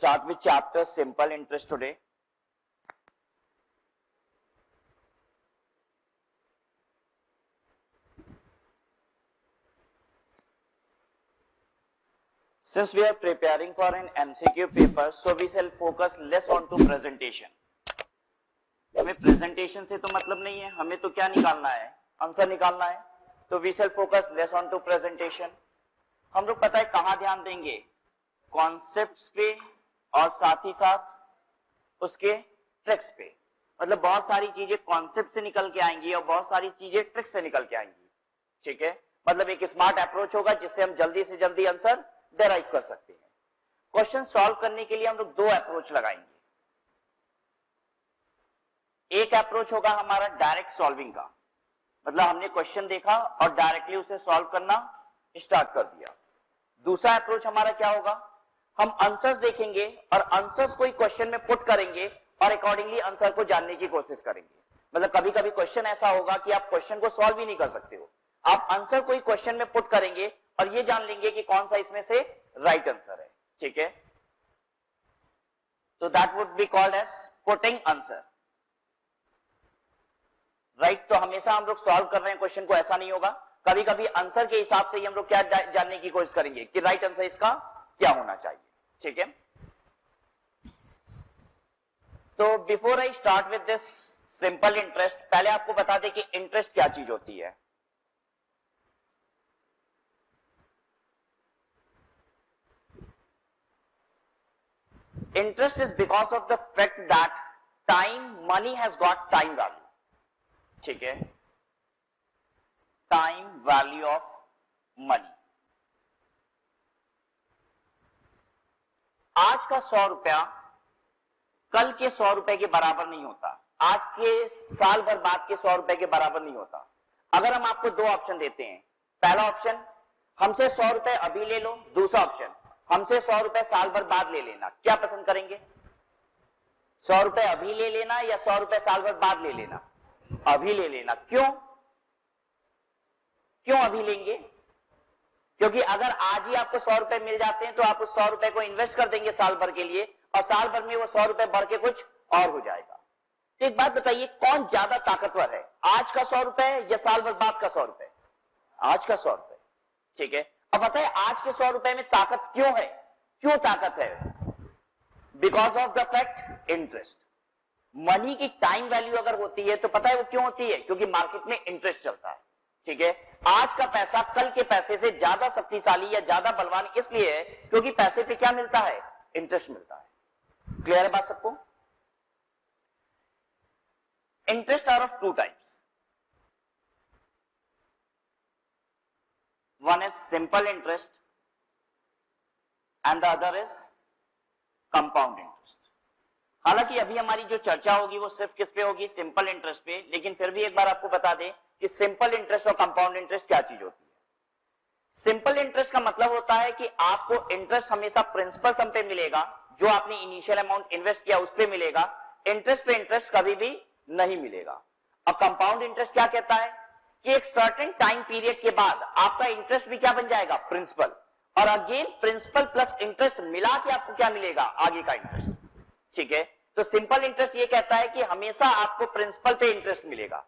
start with chapter simple interest today. Since we are preparing for an MCQ paper, so we shall focus less on to presentation. हमें presentation से तो मतलब नहीं है, हमें तो क्या निकालना है, आंसर निकालना है. तो we shall focus less on to presentation. हम लोग पता है कहाँ ध्यान देंगे, कॉन्सेप्ट्स पे और साथ ही साथ उसके ट्रिक्स पे. मतलब बहुत सारी चीजें कॉन्सेप्ट से निकल के आएंगी और बहुत सारी चीजें ट्रिक्स से निकल के आएंगी. ठीक है, मतलब एक स्मार्ट अप्रोच होगा जिससे हम जल्दी से जल्दी आंसर डेराइव कर सकते हैं. क्वेश्चन सॉल्व करने के लिए हम लोग दो अप्रोच लगाएंगे. एक अप्रोच होगा हमारा डायरेक्ट सॉल्विंग का, मतलब हमने क्वेश्चन देखा और डायरेक्टली उसे सॉल्व करना स्टार्ट कर दिया. दूसरा अप्रोच हमारा क्या होगा, हम आंसर्स देखेंगे और आंसर्स कोई क्वेश्चन में पुट करेंगे और अकॉर्डिंगली आंसर को जानने की कोशिश करेंगे. मतलब कभी कभी क्वेश्चन ऐसा होगा कि आप क्वेश्चन को सॉल्व ही नहीं कर सकते हो, आप आंसर कोई क्वेश्चन में पुट करेंगे और ये जान लेंगे कि कौन सा इसमें से राइट आंसर है. ठीक है, तो that would be called as putting answer. Right, तो हमेशा हम लोग सॉल्व कर रहे हैं क्वेश्चन को ऐसा नहीं होगा, कभी कभी आंसर के हिसाब से ही हम लोग क्या जानने की कोशिश करेंगे कि राइट आंसर इसका क्या होना चाहिए. ठीक है, तो before I start with this simple interest, पहले आपको बता दें कि इंटरेस्ट क्या चीज होती है. Interest is because of the fact that money has got time value. ठीक है, टाइम वैल्यू ऑफ मनी. आज का 100 रुपया कल के 100 रुपए के बराबर नहीं होता, आज के साल भर बाद के 100 रुपए के बराबर नहीं होता. अगर हम आपको दो ऑप्शन देते हैं, पहला ऑप्शन हमसे 100 रुपए अभी ले लो, दूसरा ऑप्शन हमसे 100 रुपए साल भर बाद ले लेना, क्या पसंद करेंगे? 100 रुपए अभी ले लेना या 100 रुपए साल भर बाद ले लेना? अभी ले लेना. क्यों अभी लेंगे? क्योंकि अगर आज ही आपको 100 रुपए मिल जाते हैं तो आप उस 100 रुपए को इन्वेस्ट कर देंगे साल भर के लिए और साल भर में वो 100 रुपए बढ़ के कुछ और हो जाएगा. तो एक बात बताइए, कौन ज्यादा ताकतवर है, आज का 100 रुपए या साल भर बाद का 100 रुपए? आज का 100 रुपए. ठीक है, अब बताइए आज के 100 रुपए में ताकत क्यों है? क्यों ताकत है? Because of the fact interest. Money की टाइम वैल्यू अगर होती है तो पता है वो क्यों होती है? क्योंकि मार्केट में इंटरेस्ट चलता है. ठीक है, आज का पैसा कल के पैसे से ज्यादा शक्तिशाली या ज्यादा बलवान इसलिए है क्योंकि पैसे पे क्या मिलता है? इंटरेस्ट मिलता है. क्लियर है बात सबको? Interest are of two types. One is simple interest and the other is compound interest. हालांकि अभी हमारी जो चर्चा होगी वो सिर्फ किस पे होगी? सिंपल इंटरेस्ट पे. लेकिन फिर भी एक बार आपको बता दें कि सिंपल इंटरेस्ट और कंपाउंड इंटरेस्ट क्या चीज होती है. सिंपल इंटरेस्ट का मतलब होता है कि आपको इंटरेस्ट हमेशा प्रिंसिपल सम पे मिलेगा, जो आपने इनिशियल अमाउंट इन्वेस्ट किया उस पे मिलेगा, इंटरेस्ट पे इंटरेस्ट कभी भी नहीं मिलेगा. अब कंपाउंड इंटरेस्ट क्या कहता है कि एक सर्टेन टाइम पीरियड के बाद आपका इंटरेस्ट भी क्या बन जाएगा? प्रिंसिपल. और अगेन प्रिंसिपल प्लस इंटरेस्ट मिला के आपको क्या मिलेगा? आगे का इंटरेस्ट. ठीक है, तो सिंपल इंटरेस्ट ये कहता है कि हमेशा आपको प्रिंसिपल पे इंटरेस्ट मिलेगा.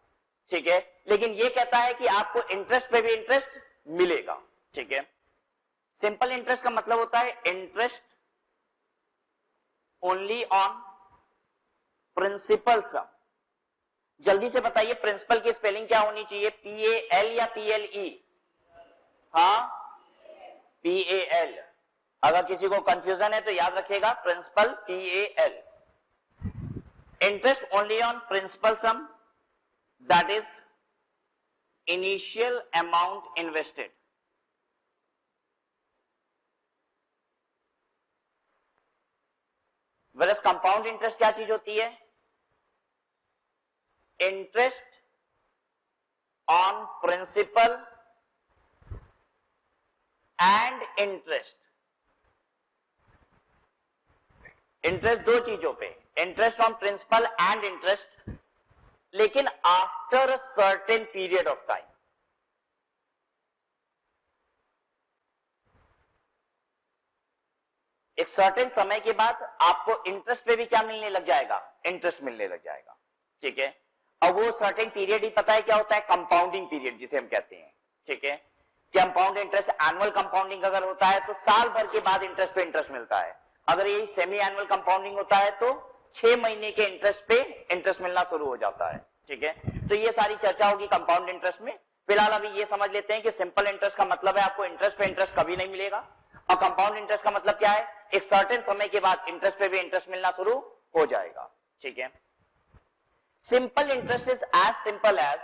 ठीक है, लेकिन ये कहता है कि आपको इंटरेस्ट पे भी इंटरेस्ट मिलेगा. ठीक है, सिंपल इंटरेस्ट का मतलब होता है इंटरेस्ट ओनली ऑन प्रिंसिपल सम. जल्दी से बताइए प्रिंसिपल की स्पेलिंग क्या होनी चाहिए? PAL या PLE? हाँ, PAL. अगर किसी को कंफ्यूजन है तो याद रखिएगा principal PAL. Interest only on principal sum, that is initial amount invested. Versus compound interest क्या चीज होती है? Interest on principal and interest. Interest दो चीजों पे, interest on principal and interest, लेकिन after a certain period of time. एक certain समय के बाद आपको इंटरेस्ट पे भी क्या मिलने लग जाएगा, इंटरेस्ट मिलने लग जाएगा, ठीक है। और वो सर्टेन पीरियड ही पता है क्या होता है, कंपाउंडिंग पीरियड जिसे हम कहते हैं, ठीक है। कंपाउंड इंटरेस्ट, एनुअल कंपाउंडिंग अगर होता है तो साल भर के बाद इंटरेस्ट पे इंटरेस्ट मिलता है। अगर ये सेमी एनुअल कंपाउंडिंग होता है तो 6 महीने के इंटरेस्ट पे इंटरेस्ट मिलना शुरू हो जाता है, ठीक है। तो ये सारी चर्चा होगी कंपाउंड इंटरेस्ट में। फिलहाल अभी ये समझ लेते हैं कि सिंपल इंटरेस्ट का मतलब है आपको इंटरेस्ट पे इंटरेस्ट कभी नहीं मिलेगा, और कंपाउंड इंटरेस्ट का मतलब क्या है, एक सर्टेन समय के बाद इंटरेस्ट पे भी इंटरेस्ट मिलना शुरू हो जाएगा, ठीक है। Simple interest is as simple as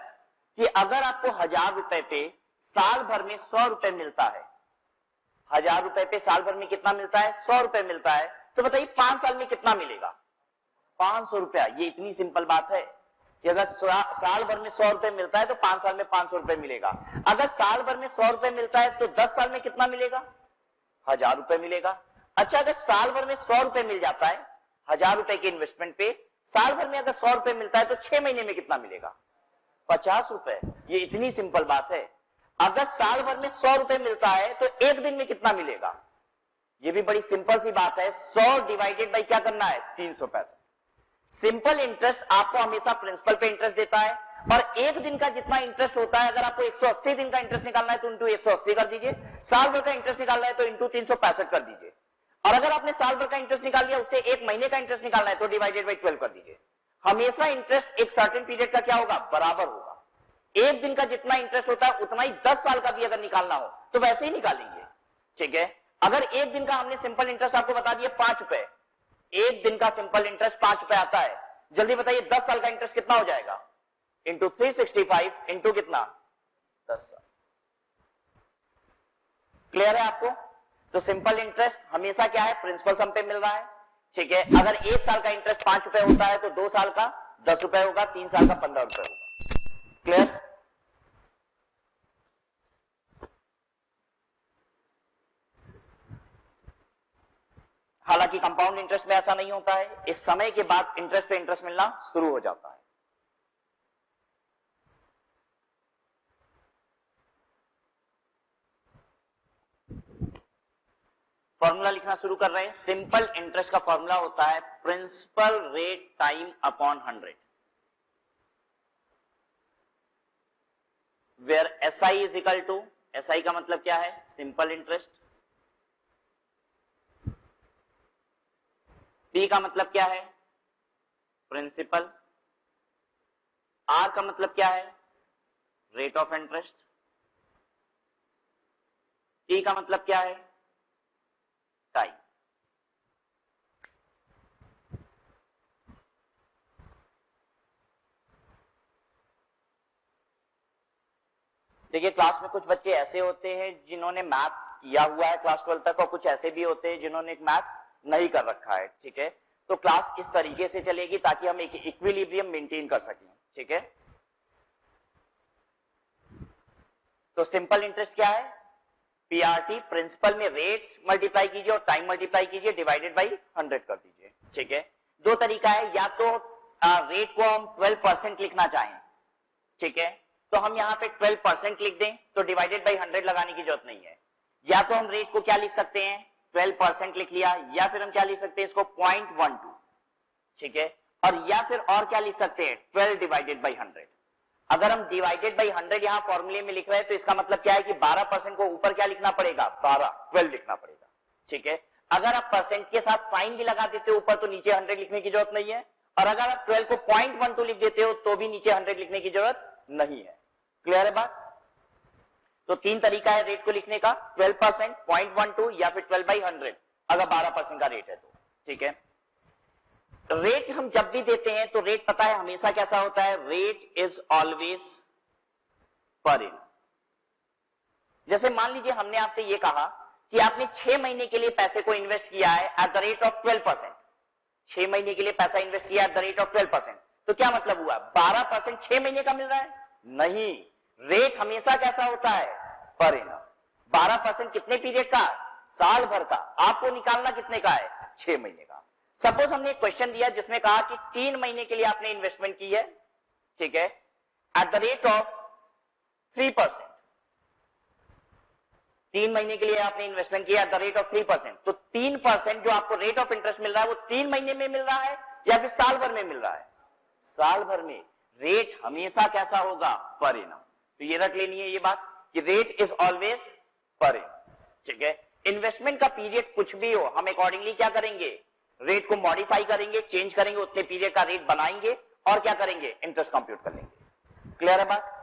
कि अगर आपको 1000 रुपए पे साल भर में 100 रुपए मिलता है, 1000 रुपए पे साल भर में कितना मिलता है, 100 रुपए मिलता है, तो बताइए 5 साल में कितना मिलेगा, 500 रुपया। ये इतनी सिंपल बात है कि अगर साल भर में 100 रुपए मिलता है तो 5 साल में 500 रुपए मिलेगा। अगर साल भर में 100 रुपए मिलता है तो 10 साल में कितना मिलेगा, 1000 रुपए मिलेगा। अच्छा, अगर साल भर में 100 रुपए मिल जाता है 1000 रुपए के इन्वेस्टमेंट पे, साल भर में अगर 100 रुपए मिलता है तो 6 महीने में कितना मिलेगा, 50 रुपए। ये इतनी सिंपल बात है। अगर साल भर में 100 रुपए मिलता है तो एक दिन में कितना मिलेगा, ये भी बड़ी सिंपल सी बात है, 100 डिवाइडेड बाई क्या करना है, 365। सिंपल इंटरेस्ट आपको हमेशा प्रिंसिपल पे इंटरेस्ट देता है, और एक दिन का जितना इंटरेस्ट होता है, अगर आपको 180 दिन का इंटरेस्ट निकालना है तो इंटू 180 कर दीजिए, साल भर का इंटरेस्ट निकालना है तो इंटू 365 कर दीजिए, और अगर आपने साल भर का इंटरेस्ट निकाल लिया उससे एक महीने का इंटरेस्ट निकालना है तो डिवाइडेड बाई 12 कर दीजिए। हमेशा इंटरेस्ट एक सर्टेन पीरियड का क्या होगा, बराबर होगा। एक दिन का जितना इंटरेस्ट होता है उतना ही 10 साल का भी अगर निकालना हो तो वैसे ही निकालेंगे, ठीक है। अगर एक दिन का हमने सिंपल इंटरेस्ट आपको बता दिया 5 रुपए, एक दिन का सिंपल इंटरेस्ट 5 रुपए आता है, जल्दी बताइए 10 साल का इंटरेस्ट कितना हो जाएगा, इंटू 365 इंटू कितना, 10 साल। क्लियर है आपको। तो सिंपल इंटरेस्ट हमेशा क्या है, प्रिंसिपल सम पे मिल रहा है, ठीक है। अगर एक साल का इंटरेस्ट 5 रुपए होता है तो 2 साल का 10 रुपए होगा, 3 साल का 15 रुपए होगा। क्लियर। हालांकि कंपाउंड इंटरेस्ट में ऐसा नहीं होता है, एक समय के बाद इंटरेस्ट पे इंटरेस्ट मिलना शुरू हो जाता है। फॉर्मूला लिखना शुरू कर रहे हैं। सिंपल इंटरेस्ट का फॉर्मूला होता है principal rate time upon 100, where SI is equal to, SI का मतलब क्या है, सिंपल इंटरेस्ट, P का मतलब क्या है, प्रिंसिपल, R का मतलब क्या है, रेट ऑफ इंटरेस्ट, T का मतलब क्या है, टाइम। देखिए क्लास में कुछ बच्चे ऐसे होते हैं जिन्होंने मैथ्स किया हुआ है क्लास 12 तक, और कुछ ऐसे भी होते हैं जिन्होंने मैथ्स नहीं कर रखा है, ठीक है। तो क्लास इस तरीके से चलेगी ताकि हम एक इक्विलिब्रियम मेंटेन कर सकें, ठीक है। तो सिंपल इंटरेस्ट क्या है, PRT, प्रिंसिपल में रेट मल्टीप्लाई कीजिए और टाइम मल्टीप्लाई कीजिए, डिवाइडेड बाई 100 कर दीजिए, ठीक है। दो तरीका है, या तो रेट को हम 12% लिखना चाहें, ठीक है, तो हम यहां पे 12% लिख दें तो डिवाइडेड बाई 100 लगाने की जरूरत नहीं है। या तो हम रेट को क्या लिख सकते हैं, 12% लिख लिया, या फिर हम क्या लिख सकते हैं इसको 0.12, ठीक है। और या फिर और क्या लिख सकते हैं 12 डिवाइडेड बाई 100। अगर हम डिवाइडेड बाई 100 यहां फॉर्मूले में लिख रहे हैं तो इसका मतलब क्या है कि 12% को ऊपर क्या लिखना पड़ेगा, 12 लिखना पड़ेगा, ठीक है। अगर आप परसेंट के साथ साइन भी लगा देते हो ऊपर तो नीचे 100 लिखने की जरूरत नहीं है, और अगर आप 12 को 0.12 लिख देते हो तो भी नीचे 100 लिखने की जरूरत नहीं है। क्लियर है बात। तो तीन तरीका है रेट को लिखने का, 12%, 0.12 या फिर 12 बाई 100 अगर 12% का रेट है तो, ठीक है। रेट हम जब भी देते हैं तो रेट पता है हमेशा कैसा होता है, रेट इज ऑलवेज पर इन। जैसे मान लीजिए हमने आपसे यह कहा कि आपने 6 महीने के लिए पैसे को इन्वेस्ट किया है एट द रेट ऑफ 12%, 6 महीने के लिए पैसा इन्वेस्ट किया एट द रेट ऑफ 12%, तो क्या मतलब हुआ 12% 6 महीने का मिल रहा है, नहीं, रेट हमेशा कैसा होता है, पर इन। 12% कितने पीरियड का, साल भर का, आपको निकालना कितने का है, 6 महीने का। सपोज हमने एक क्वेश्चन दिया जिसमें कहा कि 3 महीने के लिए आपने इन्वेस्टमेंट की है, ठीक है, एट द रेट ऑफ 3%, 3 महीने के लिए आपने इन्वेस्टमेंट किया एट द रेट ऑफ 3%, तो 3% जो आपको रेट ऑफ इंटरेस्ट मिल रहा है वो 3 महीने में मिल रहा है या फिर साल भर में मिल रहा है? साल भर में। रेट हमेशा कैसा होगा? Per annum. तो ये रख लेनी है ये बात कि रेट इज ऑलवेज पर एनम, ठीक है। इन्वेस्टमेंट का पीरियड कुछ भी हो, हम अकॉर्डिंगली क्या करेंगे? रेट को मॉडिफाई करेंगे, चेंज करेंगे, उतने पीरियड का रेट बनाएंगे और क्या करेंगे? इंटरेस्ट कंप्यूट कर लेंगे। क्लियर है बात?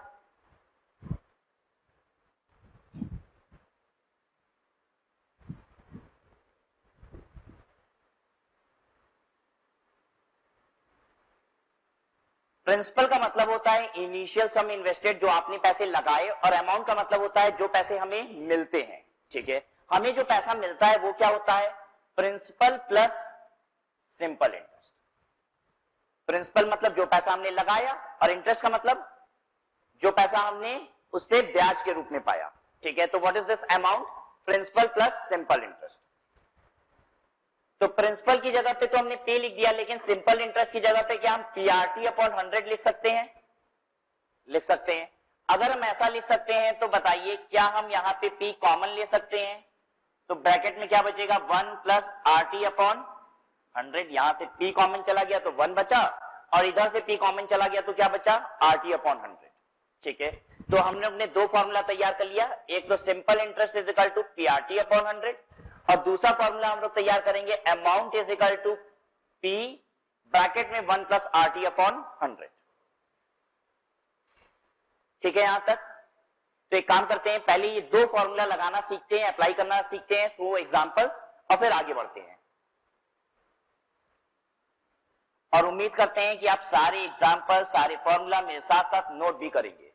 प्रिंसिपल का मतलब होता है इनिशियल सम इन्वेस्टेड, जो आपने पैसे लगाए, और अमाउंट का मतलब होता है जो पैसे हमें मिलते हैं, ठीक है। हमें जो पैसा मिलता है वो क्या होता है? Principal plus simple interest. Principal मतलब जो पैसा हमने लगाया, और इंटरेस्ट का मतलब जो पैसा हमने उस पर ब्याज के रूप में पाया, ठीक है। तो what is this amount? Principal plus simple interest. तो प्रिंसिपल की जगह पे तो हमने पे लिख दिया, लेकिन सिंपल इंटरेस्ट की जगह पे क्या हम पीआरटी अपॉन 100 लिख सकते हैं? लिख सकते हैं। अगर हम ऐसा लिख सकते हैं तो बताइए क्या हम यहां पे पी कॉमन ले सकते हैं? तो ब्रैकेट में क्या बचेगा? 1 प्लस आरटी अपॉन 100। यहां से पी कॉमन चला गया तो 1 बचा, और इधर से पी कॉमन चला गया तो क्या बचा? आरटी अपॉन 100, ठीक है। तो हमने अपने दो फॉर्मूला तैयार कर लिया, एक तो simple interest is equal to PRT upon 100, और दूसरा फॉर्मूला हम लोग तैयार करेंगे amount is equal to P bracket में 1 प्लस आरटी अपॉन 100, ठीक है यहां तक। तो एक काम करते हैं, पहले ये दो फॉर्मूला लगाना सीखते हैं, अप्लाई करना सीखते हैं थ्रू एग्जांपल्स, और फिर आगे बढ़ते हैं। और उम्मीद करते हैं कि आप सारे एग्जांपल, सारे फॉर्मूला मेरे साथ साथ नोट भी करेंगे।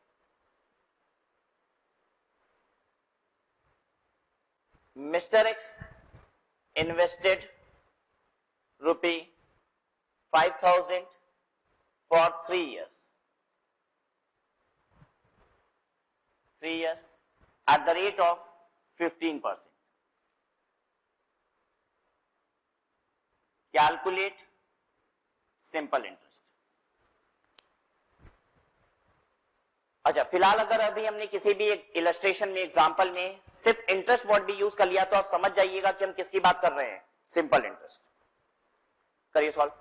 Mr. X invested ₹5,000 for 3 years. 3 years at the rate of 15%. Calculate simple interest. अच्छा, फिलहाल अगर अभी हमने किसी भी एक इलस्ट्रेशन में, एग्जांपल में सिर्फ इंटरेस्ट वर्ड भी यूज कर लिया तो आप समझ जाइएगा कि हम किसकी बात कर रहे हैं? Simple interest. करिए सॉल्व।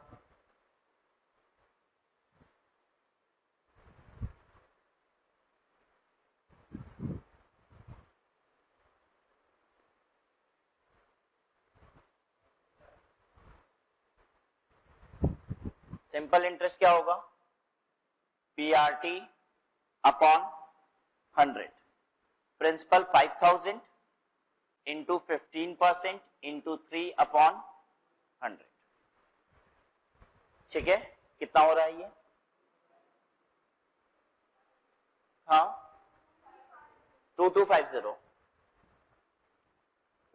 सिंपल इंटरेस्ट क्या होगा? PRT upon 100, principal 5,000 into 15% into 3 upon 100, ठीक है। कितना हो रहा है ये? हाँ, 2250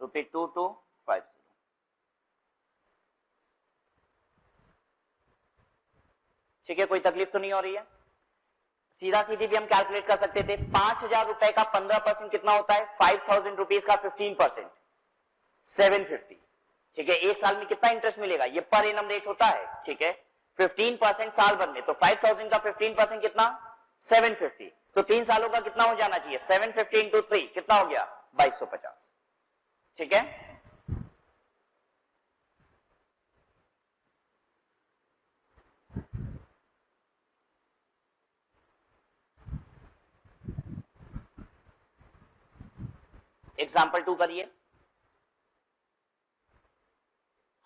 रुपये, 2250, ठीक है। कोई तकलीफ तो नहीं हो रही है? सीधा सीधी भी हम कैलकुलेट कर सकते थे। 5,000 रुपए का 15% कितना होता है? 5,000 रुपीज का 15% 750, ठीक है। एक साल में कितना इंटरेस्ट मिलेगा? ये पर एनम रेट होता है, ठीक है। 15% साल भर में, तो 5,000 का 15% कितना? 750। तो 3 सालों का कितना हो जाना चाहिए? 750 इंटू 3 कितना हो गया? 2250, ठीक है। एग्जाम्पल 2 करिए।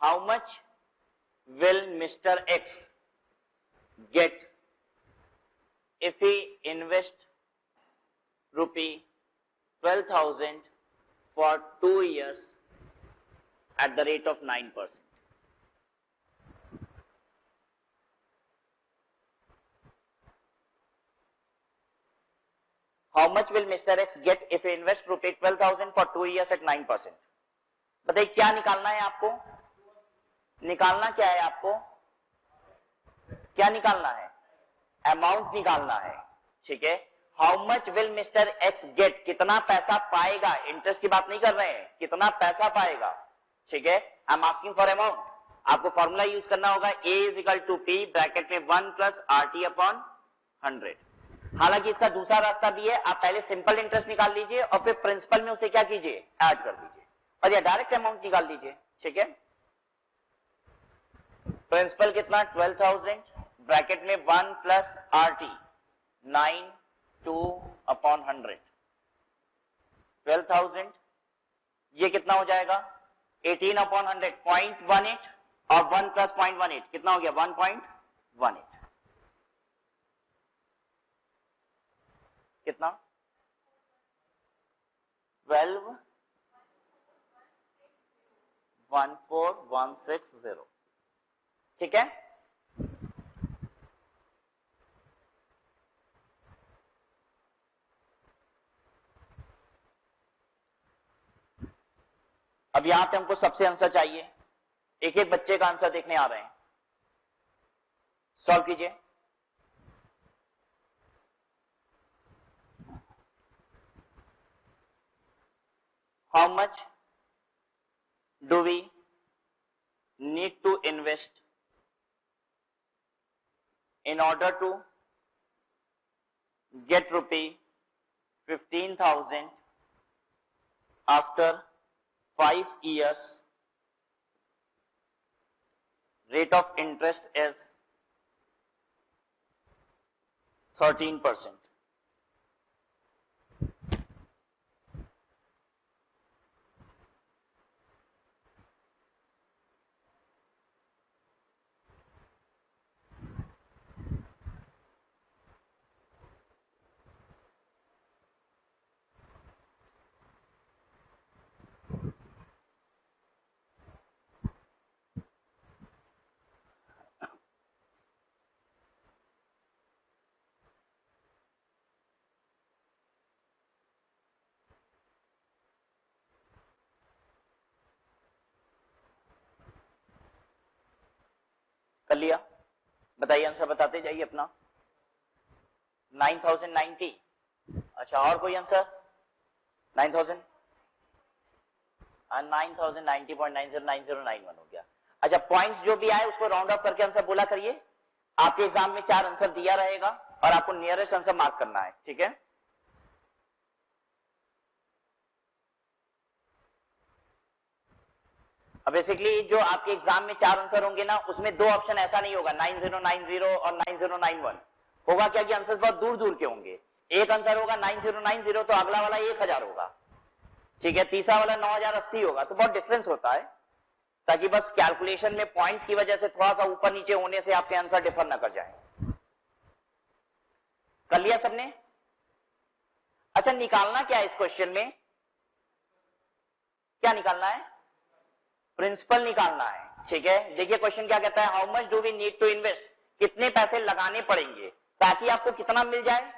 How much will Mr. X get if he invest ₹12,000 for 2 years at the rate of 9%? How much will Mr. X get if he invest ₹12,000 for 2 years at 9%? बताइए क्या निकालना है आपको? निकालना क्या है आपको? क्या निकालना है? अमाउंट निकालना है, ठीक है। How much will mister X get, कितना पैसा पाएगा? इंटरेस्ट की बात नहीं कर रहे हैं, कितना पैसा पाएगा, ठीक है। I am asking for amount. आपको फॉर्मूला यूज करना होगा, A is equal to P bracket में 1 प्लस आरटी अपॉन 100। हालांकि इसका दूसरा रास्ता भी है, आप पहले सिंपल इंटरेस्ट निकाल लीजिए और फिर प्रिंसिपल में उसे क्या कीजिए, ऐड कर दीजिए, और या डायरेक्ट अमाउंट निकाल लीजिए, ठीक है। प्रिंसिपल कितना 12,000, ब्रैकेट में 1 प्लस RT 9 2/100, 12,000, ये कितना हो जाएगा 18/100, 0.18, और 1 प्लस 0.18 कितना हो गया 1.18, कितना 12,14160, ठीक है। अब यहां पे हमको सबसे आंसर चाहिए, एक एक बच्चे का आंसर देखने आ रहे हैं, सॉल्व कीजिए। How much do we need to invest in order to get ₹15,000 after 5 years? Rate of interest is 13%. कर लिया, बताइए आंसर बताते जाइए अपना। 9090, अच्छा और कोई आंसर 9000, 9090.909091 हो गया। अच्छा पॉइंट्स जो भी आए उसको राउंड ऑफ करके आंसर बोला करिए। आपके एग्जाम में 4 आंसर दिया रहेगा और आपको नियरेस्ट आंसर मार्क करना है, ठीक है। अब बेसिकली जो आपके एग्जाम में 4 आंसर होंगे ना, उसमें 2 ऑप्शन ऐसा नहीं होगा 9090 और 9091, होगा क्या कि आंसर्स बहुत दूर दूर के होंगे। एक आंसर होगा 9090 तो अगला वाला 1000 होगा, ठीक है, तीसरा वाला 9080 होगा, तो बहुत डिफरेंस होता है, ताकि बस कैलकुलेशन में पॉइंट्स की वजह से थोड़ा सा ऊपर नीचे होने से आपके आंसर डिफर ना कर जाए। कर लिया सबने? अच्छा निकालना क्या है इस क्वेश्चन में, क्या निकालना है, प्रिंसिपल निकालना है, ठीक है। देखिए क्वेश्चन क्या कहता है, how much do we need to invest, कितने पैसे लगाने पड़ेंगे ताकि आपको कितना मिल जाए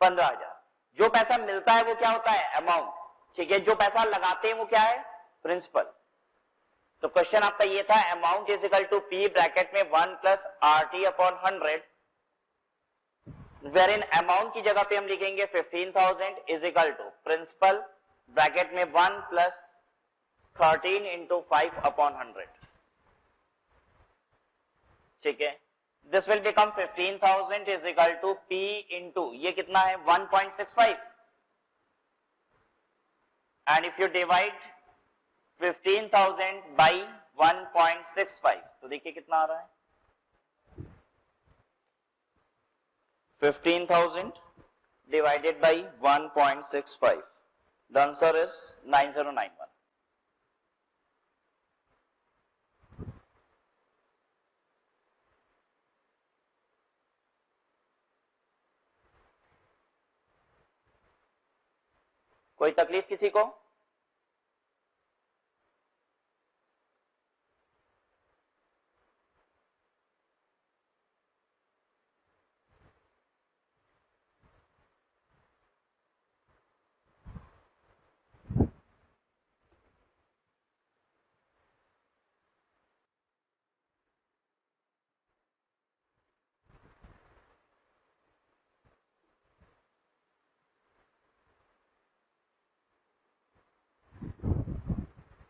15,000। जो पैसा मिलता है वो क्या होता है अमाउंट, ठीक है, जो पैसा लगाते हैं वो क्या है प्रिंसिपल। तो क्वेश्चन आपका ये था, amount is equal to P bracket में 1 plus RT/100, where in amount की जगह पे हम लिखेंगे 15,000 is equal to principal bracket में 1 प्लस 13 इंटू 5/100, ठीक है। This will become 15,000 is equal to P into ये कितना है 1.65, and if you divide 15,000 by 1.65 तो देखिए कितना आ रहा है 15,000 divided by 1.65. The answer is 9091. कोई तकलीफ किसी को?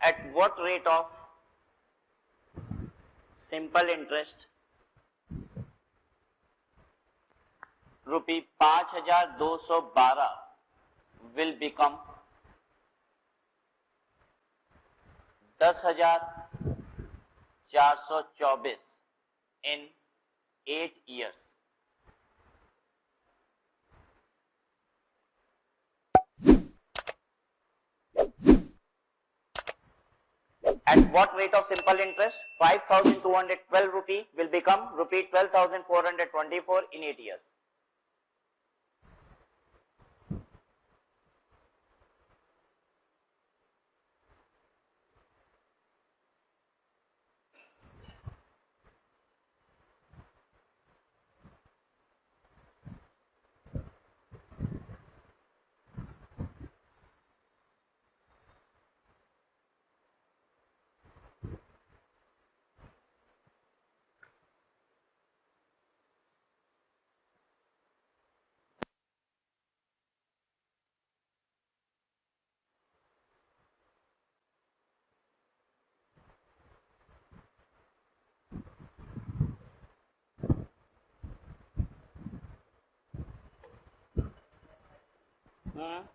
At what rate of simple interest rupee 5212 will become 10,424 in 8 years. At what rate of simple interest 5,212 rupee will become rupee 12,424 in 8 years? Hmm.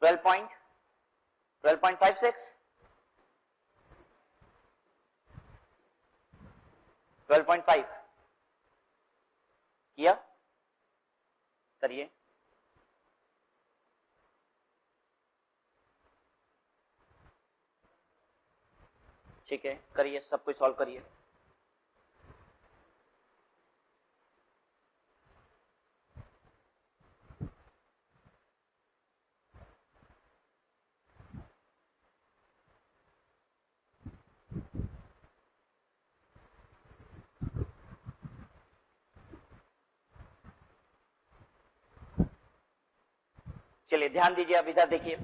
12.56, 12.5 किया, करिए। ठीक है, करिए, सब कुछ सॉल्व करिए। चलिए ध्यान दीजिए, अब इधर देखिए,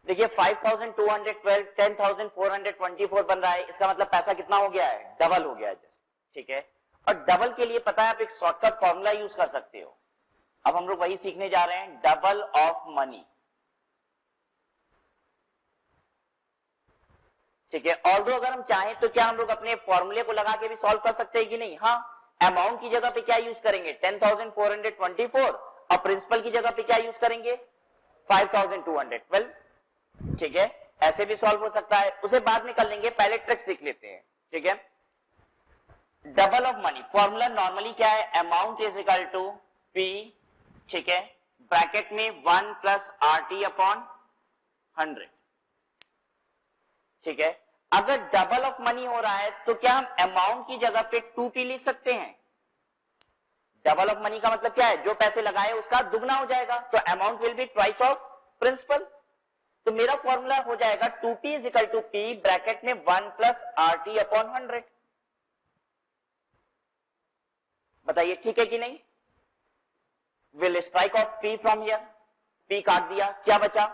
देखिए 5,212 10,424 बन रहा है, इसका मतलब पैसा कितना हो गया है, डबल हो गया है जस्ट। ठीक है, और डबल के लिए पता है आप एक शॉर्टकट फॉर्मूला यूज कर सकते हो। अब हम लोग वही सीखने जा रहे हैं, डबल ऑफ मनी। ठीक है, ऑल्दो अगर हम चाहें तो क्या हम लोग अपने फॉर्मूले को लगा के भी सॉल्व कर सकते हैं कि नहीं? हाँ, अमाउंट की जगह पे क्या यूज करेंगे 10,424 और प्रिंसिपल की जगह पे क्या यूज करेंगे 5,212। ठीक है, ऐसे भी सॉल्व हो सकता है, उसे बाद में कर लेंगे, पहले ट्रिक सीख लेते हैं। ठीक है, double of money formula normally क्या है, amount is equal to P, ठीक है, ब्रैकेट में 1 प्लस RT अपॉन 100। ठीक है, अगर डबल ऑफ मनी हो रहा है तो क्या हम अमाउंट की जगह पे 2P लिख सकते हैं? डबल ऑफ मनी का मतलब क्या है, जो पैसे लगाए उसका दुगना हो जाएगा, तो amount will be twice of principal. तो मेरा फॉर्मूला हो जाएगा 2P is equal to P bracket में 1 प्लस RT अपॉन 100। बताइए ठीक है कि नहीं? Will strike off P from here, P काट दिया, क्या बचा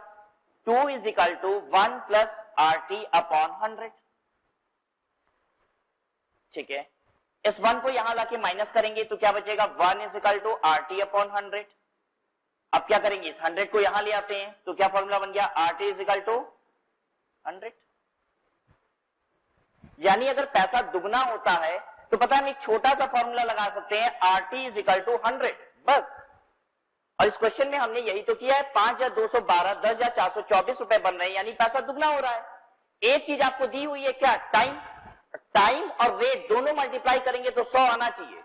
2 is equal to 1 plus RT upon 100। ठीक है, इस 1 को यहां लाके माइनस करेंगे तो क्या बचेगा 1 is equal to RT upon 100। अब क्या करेंगे, इस 100 को यहां ले आते हैं तो क्या फॉर्मूला बन गया RT इज इक्वल टू 100। यानी अगर पैसा दुगना होता है तो पता है हम एक छोटा सा फॉर्मूला लगा सकते हैं RT इज इक्वल टू 100 बस। और इस क्वेश्चन में हमने यही तो किया है, 5,212 10,424 रुपए बन रहे हैं, यानी पैसा दुगना हो रहा है। एक चीज आपको दी हुई है क्या, टाइम, टाइम और रेट दोनों मल्टीप्लाई करेंगे तो 100 आना चाहिए।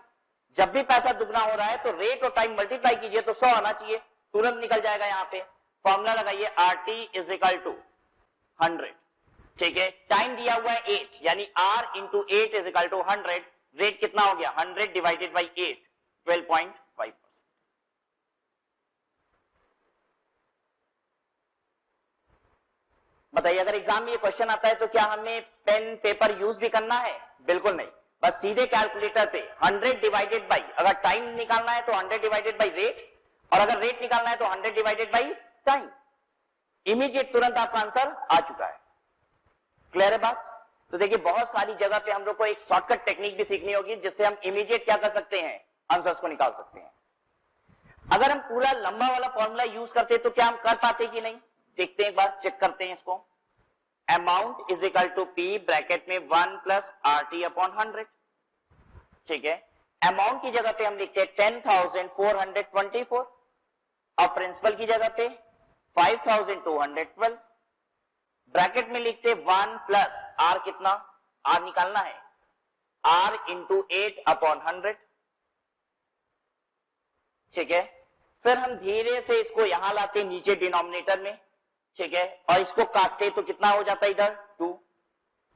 जब भी पैसा दुगना हो रहा है तो रेट और टाइम मल्टीप्लाई कीजिए तो 100 आना चाहिए, तुरंत निकल जाएगा। यहां पे फॉर्मूला लगाइए RT इज इक्वल टू 100। ठीक है, टाइम दिया हुआ है 8, यानी R into 8 is equal to 100। Rate कितना हो गया 100 डिवाइडेड बाई 8, 12.5%। बताइए अगर एग्जाम में ये क्वेश्चन आता है तो क्या हमें पेन पेपर यूज भी करना है? बिल्कुल नहीं, बस सीधे कैलकुलेटर पे 100 डिवाइडेड बाई, अगर टाइम निकालना है तो 100 डिवाइडेड बाई रेट, और अगर रेट निकालना है तो 100 डिवाइडेड बाई टाइम। इमीडिएट तुरंत आपका आंसर आ चुका है। क्लियर है बात? तो देखिए बहुत सारी जगह पे हम लोग को एक शॉर्टकट टेक्निक भी सीखनी होगी जिससे हम इमीडिएट क्या कर सकते हैं, आंसर्स को निकाल सकते हैं। अगर हम पूरा लंबा वाला फॉर्मूला यूज करते तो क्या हम कर पाते कि नहीं? देखते हैं एक बार, चेक करते हैं इसको। Amount is equal to P bracket में 1 प्लस RT अपॉन 100। ठीक है, अमाउंट की जगह पे हम लिखते हैं 10,424 और प्रिंसिपल की जगह पे 5,212। ब्रैकेट में लिखते 1 प्लस आर, कितना आर निकालना है, आर इंटू 8/100। ठीक है, फिर हम धीरे से इसको यहां लाते नीचे डिनोमिनेटर में। ठीक है, और इसको काटते तो कितना हो जाता है इधर 2,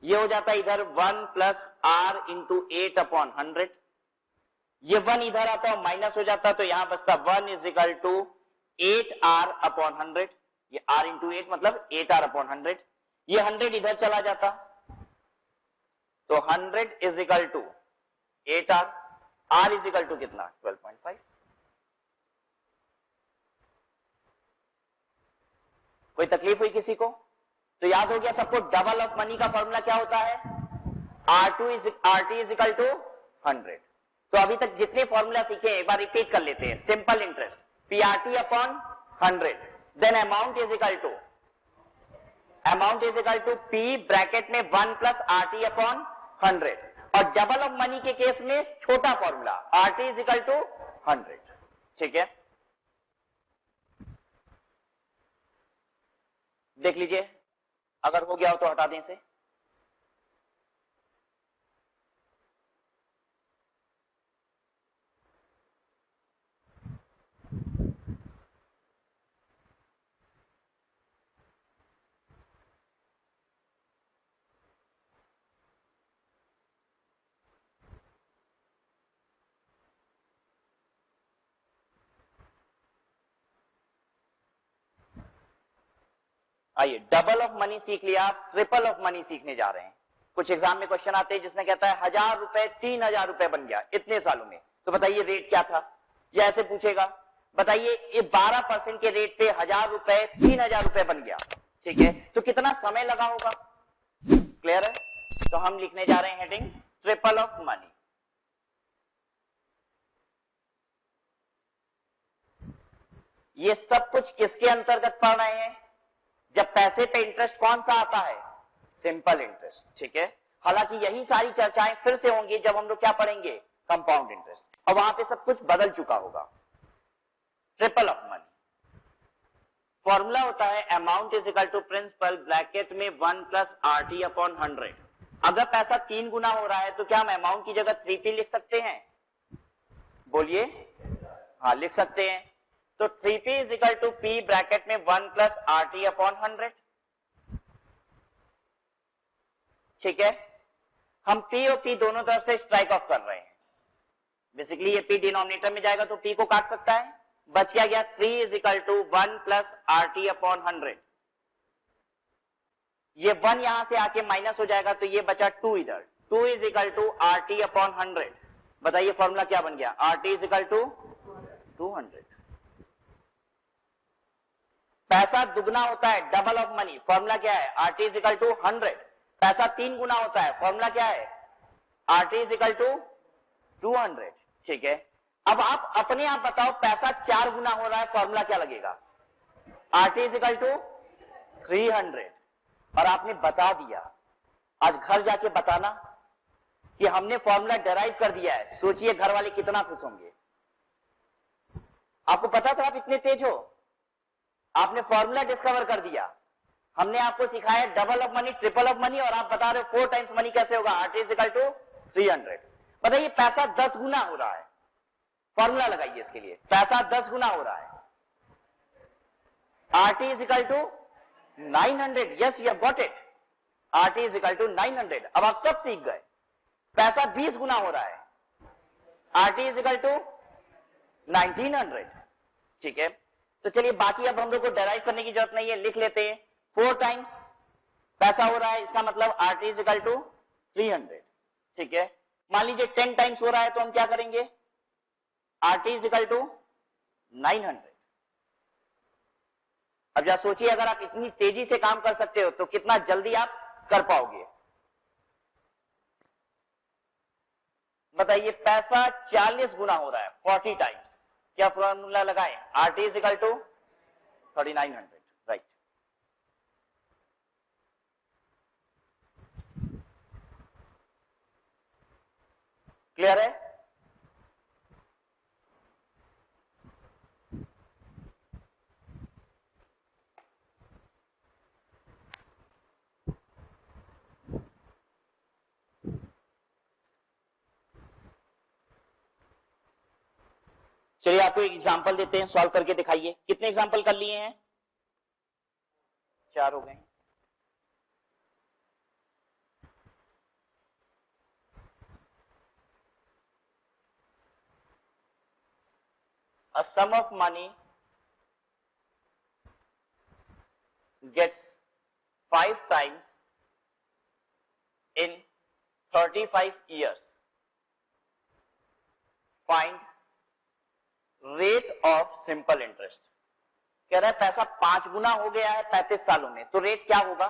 ये हो जाता है इधर 1 प्लस आर इंटू 8/100। ये 1 इधर आता है माइनस हो जाता, तो यहां बचता 1 इज इक्वल टू 8r/100। ये r इंटू 8 मतलब 8r/100। ये 100 इधर चला जाता, तो 100 is equal to 8r, r is equal to कितना 12.5। कोई तकलीफ हुई किसी को? तो याद हो गया सबको, डबल ऑफ मनी का फॉर्मूला क्या होता है, RT इज इक्वल टू 100। तो अभी तक जितने फॉर्मूला सीखे एक बार रिपीट कर लेते हैं। Simple interest PRT/100, then amount is equal to P bracket में 1 प्लस RT/100, और डबल ऑफ मनी के केस में छोटा formula RT is equal to 100। ठीक है, देख लीजिए, अगर हो गया हो तो हटा दें इसे। आइए, डबल ऑफ मनी सीख लिया, ट्रिपल ऑफ मनी सीखने जा रहे हैं। कुछ एग्जाम में क्वेश्चन आते हैं जिसमें कहता है 1000 रुपए 3000 रुपए बन गया इतने सालों में, तो बताइए रेट क्या था। या ऐसे पूछेगा, बताइए ये 12% के रेट पे 1000 रुपए 3000 रुपए बन गया। ठीक है, तो कितना समय लगा होगा। क्लियर है? तो हम लिखने जा रहे हैं हेडिंग ट्रिपल ऑफ मनी। ये सब कुछ किसके अंतर्गत पढ़ रहे हैं, जब पैसे पे इंटरेस्ट कौन सा आता है, सिंपल इंटरेस्ट। ठीक है, हालांकि यही सारी चर्चाएं फिर से होंगी जब हम लोग क्या पढ़ेंगे, कंपाउंड इंटरेस्ट, और वहां पे सब कुछ बदल चुका होगा। ट्रिपल ऑफ मनी फॉर्मूला होता है amount is equal to principal bracket में 1 प्लस RT/100। अगर पैसा 3 गुना हो रहा है तो क्या हम अमाउंट की जगह 3P लिख सकते हैं, बोलिए। हाँ, लिख सकते हैं। तो 3P is equal to P bracket में 1 प्लस RT/100। ठीक है, हम P और P दोनों तरफ से स्ट्राइक ऑफ कर रहे हैं। बेसिकली ये P डिनोमिनेटर में जाएगा तो P को काट सकता है, बच क्या गया 3 is equal to 1 plus RT/100। ये 1 यहां से आके माइनस हो जाएगा, तो ये बचा 2 इधर, 2 इज इक्वल टू RT/100। बताइए फॉर्मूला क्या बन गया, RT इज इक्वल टू 200। पैसा दुगना होता है, डबल ऑफ मनी, फॉर्मूला क्या है, RT इज इक्वल टू 100। पैसा 3 गुना होता है, फॉर्मूला क्या है, RT इज इक्वल टू 200। ठीक है, अब आप अपने आप बताओ, पैसा 4 गुना हो रहा है, फॉर्मूला क्या लगेगा, RT इज इक्वल टू 300। और आपने बता दिया, आज घर जाके बताना कि हमने फॉर्मूला डेराइव कर दिया है। सोचिए घर वाले कितना खुश होंगे। आपको पता था आप इतने तेज हो, आपने फॉर्मूला डिस्कवर कर दिया। हमने आपको सिखाया double of money, triple of money, और आप बता रहे हो 4 टाइम्स मनी कैसे होगा, RT इज इक्वल टू 300। बताइए पैसा 10 गुना हो रहा है, फॉर्मूला लगाइए इसके लिए, पैसा 10 गुना हो रहा है, RT is equal to 900। Yes, you have got it, RT is equal to 900। अब आप सब सीख गए। पैसा 20 गुना हो रहा है, RT इज इक्वल टू 1900। ठीक है, तो चलिए बाकी अब हम लोग को डेराइव करने की जरूरत नहीं है, लिख लेते हैं। 4 टाइम्स पैसा हो रहा है, इसका मतलब RT इज इक्वल टू 300। ठीक है, मान लीजिए 10 टाइम्स हो रहा है, तो हम क्या करेंगे, RT इज इक्वल टू 900। अब जरा सोचिए, अगर आप इतनी तेजी से काम कर सकते हो तो कितना जल्दी आप कर पाओगे। बताइए पैसा 40 गुना हो रहा है, 40 टाइम्स, क्या फॉर्मूला लगाएं, RT is equal to 3900। Right, clear है? चलिए आपको एक एग्जांपल देते हैं, सॉल्व करके दिखाइए। कितने एग्जांपल कर लिए हैं? 4 हो गए। A sum of money gets 5 times in 35 years. Find rate of simple interest. कह रहा है पैसा 5 गुना हो गया है 35 सालों में, तो रेट क्या होगा?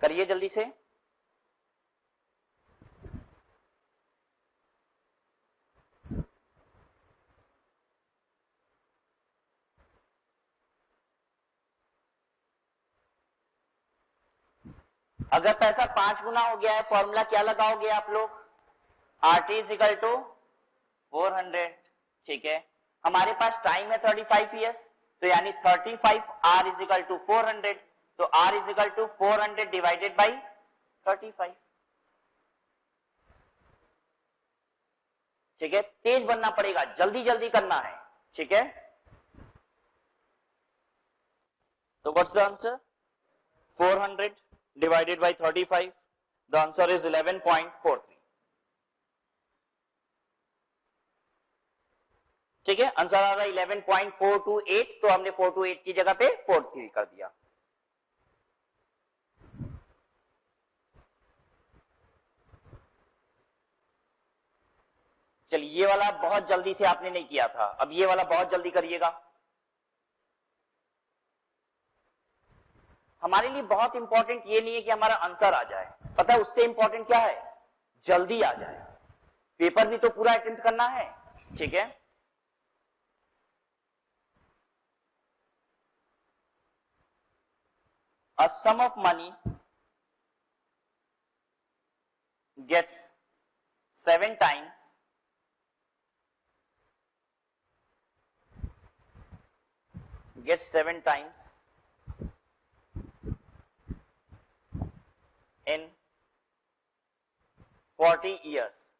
करिए जल्दी से। अगर पैसा 5 गुना हो गया है, फॉर्मूला क्या लगाओगे आप लोग? RT is equal to 400। ठीक है, हमारे पास टाइम है 35 ईयर्स, तो यानी 35 R इज इक्वल टू 400, तो R is equal to 400 divided by 35। ठीक है, तेज बनना पड़ेगा, जल्दी जल्दी करना है। ठीक है, तो what's the answer? 400 divided by 35, the answer is 11.43। ठीक है, आंसर आ रहा है 11.428, तो हमने 428 की जगह पे 43 कर दिया। चलिए, ये वाला बहुत जल्दी से आपने नहीं किया था, अब ये वाला बहुत जल्दी करिएगा। हमारे लिए बहुत इंपॉर्टेंट ये नहीं है कि हमारा आंसर आ जाए, पता है उससे इंपॉर्टेंट क्या है? जल्दी आ जाए। पेपर भी तो पूरा अटेम्प्ट करना है। ठीक है, a sum of money gets 7 times in 40 years.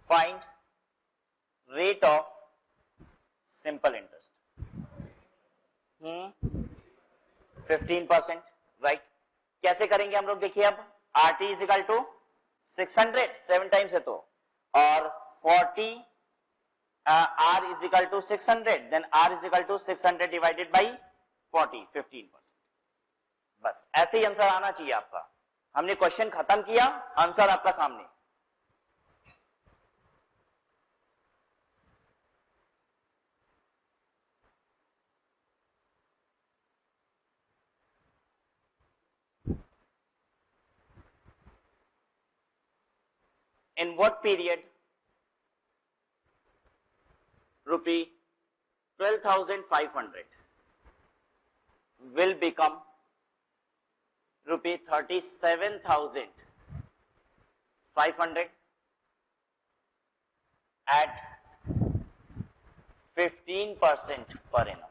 Find rate of simple interest. 15%, right. कैसे करेंगे हम लोग? देखिए, अब RT is equal to 600, 7 times है तो, और 40 R is equal to 600, then R is equal to 600 divided by 40, 15%। बस ऐसे ही आंसर आना चाहिए आपका। हमने क्वेश्चन खत्म किया, आंसर आपका सामने। In what period rupee 12,500 will become rupee 37,500 at 15% per annum?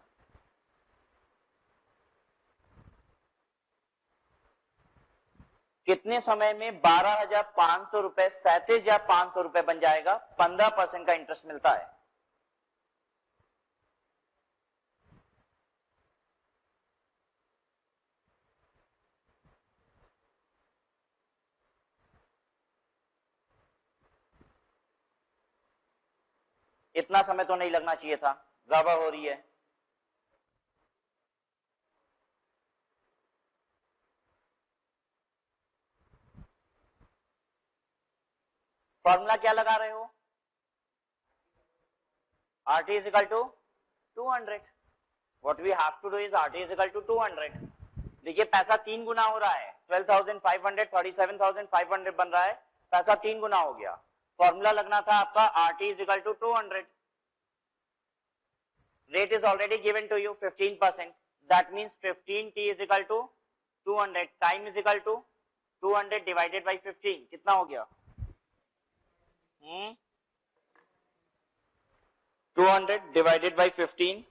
कितने समय में 12,500 रुपए 37,500 रुपए बन जाएगा? 15% का इंटरेस्ट मिलता है। इतना समय तो नहीं लगना चाहिए था, गड़बड़ हो रही है। फॉर्मूला क्या लगा रहे हो? RT is equal to 200. What we have to do is RT is equal to 200. देखिए, पैसा 3 गुना हो रहा है, 12,500 37,500 बन रहा है, पैसा 3 गुना हो गया। फॉर्मूला लगना था आपका RT is equal to 200. Rate is already given to you 15%. That means 15T is equal to 200. Time is equal to 200 divided by 15. कितना हो गया? 200 divided by 15,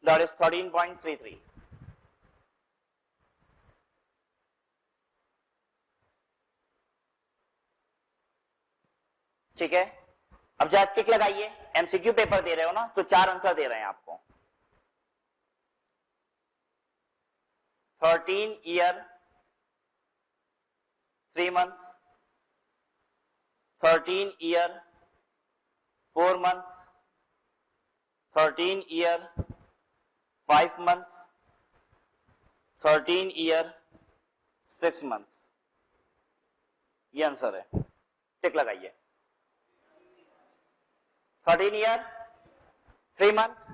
that is 13.33. ठीक है, अब जरा टिक लगाइए, एमसीक्यू पेपर दे रहे हो ना, तो 4 आंसर दे रहे हैं आपको। 13 year 3 months, 13 year 4 months, 13 year 5 months, 13 year 6 months। ये आंसर है, टिक लगाइए। 13 ईयर 3 months,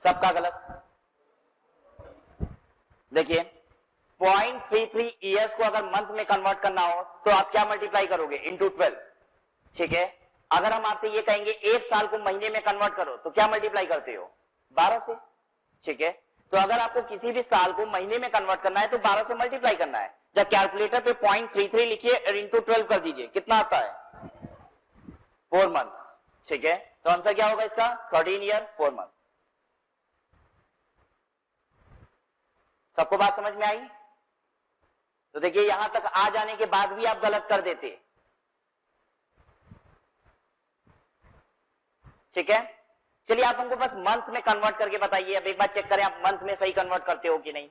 सबका गलत। देखिए 0.33 ईयर्स को अगर मंथ में कन्वर्ट करना हो तो आप क्या मल्टीप्लाई करोगे? इंटू 12। ठीक है, अगर हम आपसे ये कहेंगे एक साल को महीने में कन्वर्ट करो तो क्या मल्टीप्लाई करते हो? 12 से। ठीक है, तो अगर आपको किसी भी साल को महीने में कन्वर्ट करना है तो 12 से मल्टीप्लाई करना है। जब कैलकुलेटर पे 0.33 लिखिए और इंटू 12 कर दीजिए, कितना आता है? 4 months। ठीक है, तो आंसर क्या होगा इसका? 13 ईयर 4 months। सबको बात समझ में आई? तो देखिए यहां तक आ जाने के बाद भी आप गलत कर देते। ठीक है, चलिए आप हमको बस मंथ में कन्वर्ट करके बताइए। अब एक बार चेक करें आप मंथ में सही कन्वर्ट करते हो कि नहीं।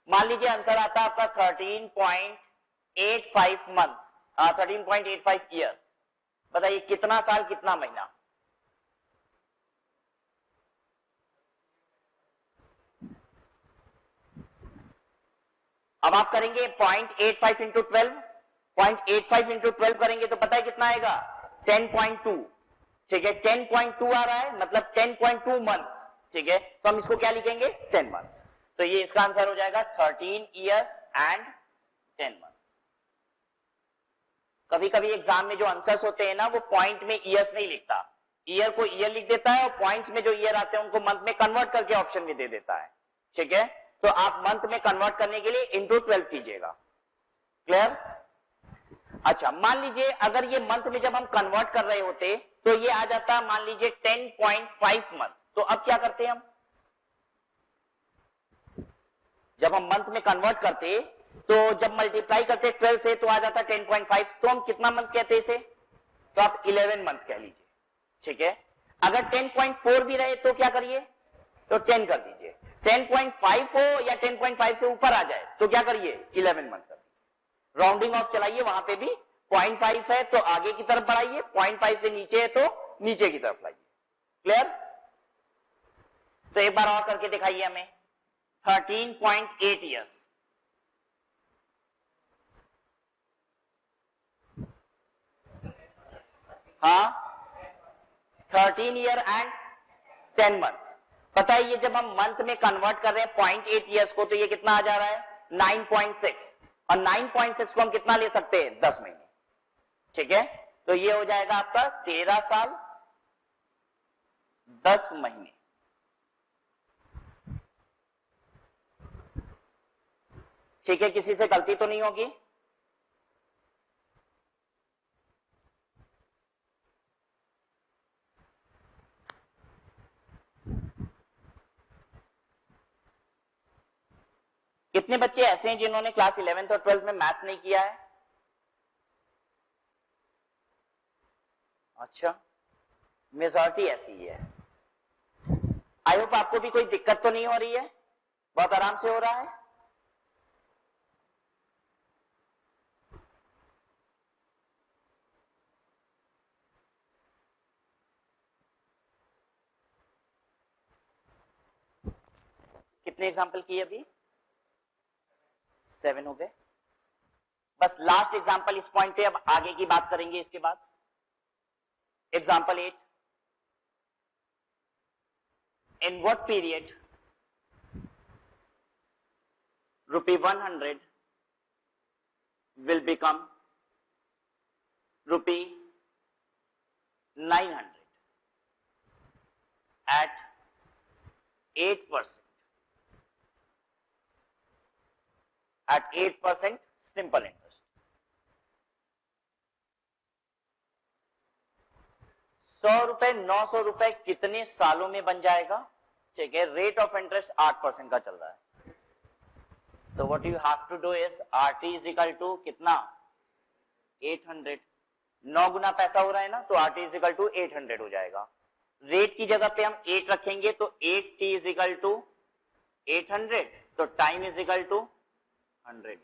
मान लीजिए आंसर आता है आपका 13.85 मंथ, 13.85 ईयर। बताइए कितना साल कितना महीना? अब आप करेंगे 0.85 इंटू 12, 0.85 इंटू 12 करेंगे तो पता है कितना आएगा? 10.2। ठीक है, 10.2 आ रहा है, मतलब 10.2 मंथ्स। ठीक है, तो हम इसको क्या लिखेंगे? 10 मंथ्स। तो ये इसका आंसर हो जाएगा 13 ईयर्स एंड 10 मंथ्स। कभी कभी एग्जाम में जो आंसर्स होते हैं ना, वो पॉइंट में ईयर्स नहीं लिखता, ईयर को ईयर लिख देता है और पॉइंट्स में जो ईयर आते हैं उनको मंथ में कन्वर्ट करके ऑप्शन में दे देता है। ठीक है, तो आप मंथ में कन्वर्ट करने के लिए इंटू 12 कीजिएगा। क्लियर? अच्छा, मान लीजिए अगर ये मंथ में जब हम कन्वर्ट कर रहे होते तो ये आ जाता मान लीजिए 10.5 मंथ। तो अब क्या करते हैं हम? जब हम मंथ में कन्वर्ट करते तो जब मल्टीप्लाई करते 12 से तो आ जाता 10.5। तो हम कितना मंथ कहते इसे? तो आप 11 मंथ कह लीजिए। ठीक है, अगर 10.4 भी रहे तो क्या करिए? तो 10 कर दीजिए। 10.5 हो या 10.5 से ऊपर आ जाए तो क्या करिए? 11 मंथ कर दीजिए। राउंडिंग ऑफ चलाइए, वहां पे भी 0.5 है तो आगे की तरफ बढ़ाइए, 0.5 से नीचे है तो नीचे की तरफ लाइए। क्लियर? तो एक बार और करके दिखाइए हमें। 13.8 ईयर्स। हाँ, 13 ईयर एंड 10 मंथ्स। पता है ये जब हम मंथ में कन्वर्ट कर रहे हैं 0.8 ईयर्स को तो ये कितना आ जा रहा है? 9.6। और 9.6 को हम कितना ले सकते हैं? 10 महीने। ठीक है, तो ये हो जाएगा आपका 13 साल 10 महीने। ठीक है, किसी से गलती तो नहीं होगी? कितने बच्चे ऐसे हैं जिन्होंने क्लास 11th और 12th में मैथ्स नहीं किया है? अच्छा, मेजॉरिटी ऐसी ही है। आई होप आपको भी कोई दिक्कत तो नहीं हो रही है, बहुत आराम से हो रहा है। कितने एग्जाम्पल किए अभी? 7 हो गए। बस लास्ट एग्जाम्पल इस पॉइंट पे, अब आगे की बात करेंगे इसके बाद। Example 8। In what period ₹100 will become ₹900 at 8%, at 8% simple interest. 100 रुपए 900 रुपए कितने सालों में बन जाएगा? ठीक है, रेट ऑफ इंटरेस्ट 8% का चल रहा है। तो what you have to do is RT is equal to कितना? 800 9 गुना पैसा हो रहा है ना, तो RT इज इक्वल टू 800 हो जाएगा। रेट की जगह पे हम 8 रखेंगे तो 8T इज इक्वल टू 800, तो टाइम इज इक्वल टू 100।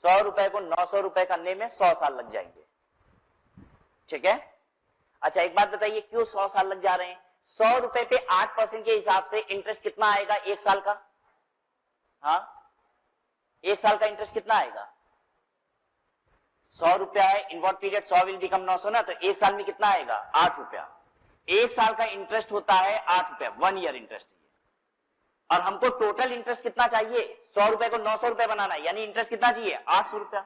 100 रुपए को 900 रुपए करने में 100 साल लग जाएंगे, ठीक है। अच्छा एक बात बताइए, क्यों 100 साल लग जा रहे हैं? 100 रुपए पे 8% के हिसाब से इंटरेस्ट कितना आएगा एक साल का? हाँ, एक साल का इंटरेस्ट कितना आएगा? 100 रुपया है, in what period 100 will become 900 ना, तो एक साल में कितना आएगा? 8 रुपया। एक साल का इंटरेस्ट होता है 8 रुपया, 1 ईयर इंटरेस्ट। और हमको टोटल इंटरेस्ट कितना चाहिए? 100 रुपए को 900 रुपए बनाना है, यानी इंटरेस्ट कितना चाहिए? 800 रुपया।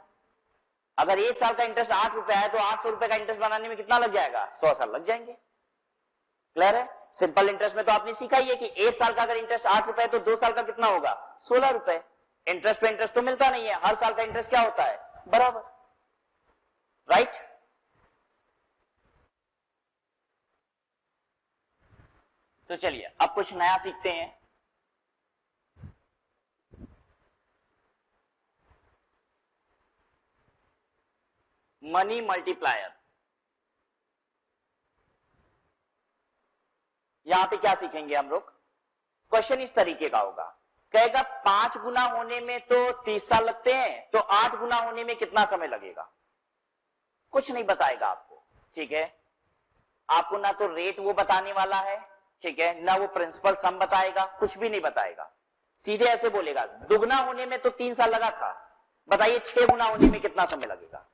अगर एक साल का इंटरेस्ट 8 रुपया है तो 800 रुपए का इंटरेस्ट बनाने में कितना लग जाएगा? 100 साल लग जाएंगे। क्लियर है? सिंपल इंटरेस्ट में तो आपने सीखा ही है कि एक साल का अगर इंटरेस्ट 8 रुपए है तो 2 साल का कितना होगा? 16 रुपए। इंटरेस्ट पे इंटरेस्ट तो मिलता नहीं है, हर साल का इंटरेस्ट क्या होता है? बराबर, राइट? तो चलिए अब कुछ नया सीखते हैं। Money multiplier. यहां पे क्या सीखेंगे हम लोग? क्वेश्चन इस तरीके का होगा, कहेगा 5 गुना होने में तो 30 साल लगते हैं, तो 8 गुना होने में कितना समय लगेगा? कुछ नहीं बताएगा आपको, ठीक है। आपको ना तो रेट वो बताने वाला है, ठीक है, ना वो प्रिंसिपल सम बताएगा, कुछ भी नहीं बताएगा। सीधे ऐसे बोलेगा दुगना होने में तो 3 साल लगा था, बताइए 6 गुना होने में कितना समय लगेगा?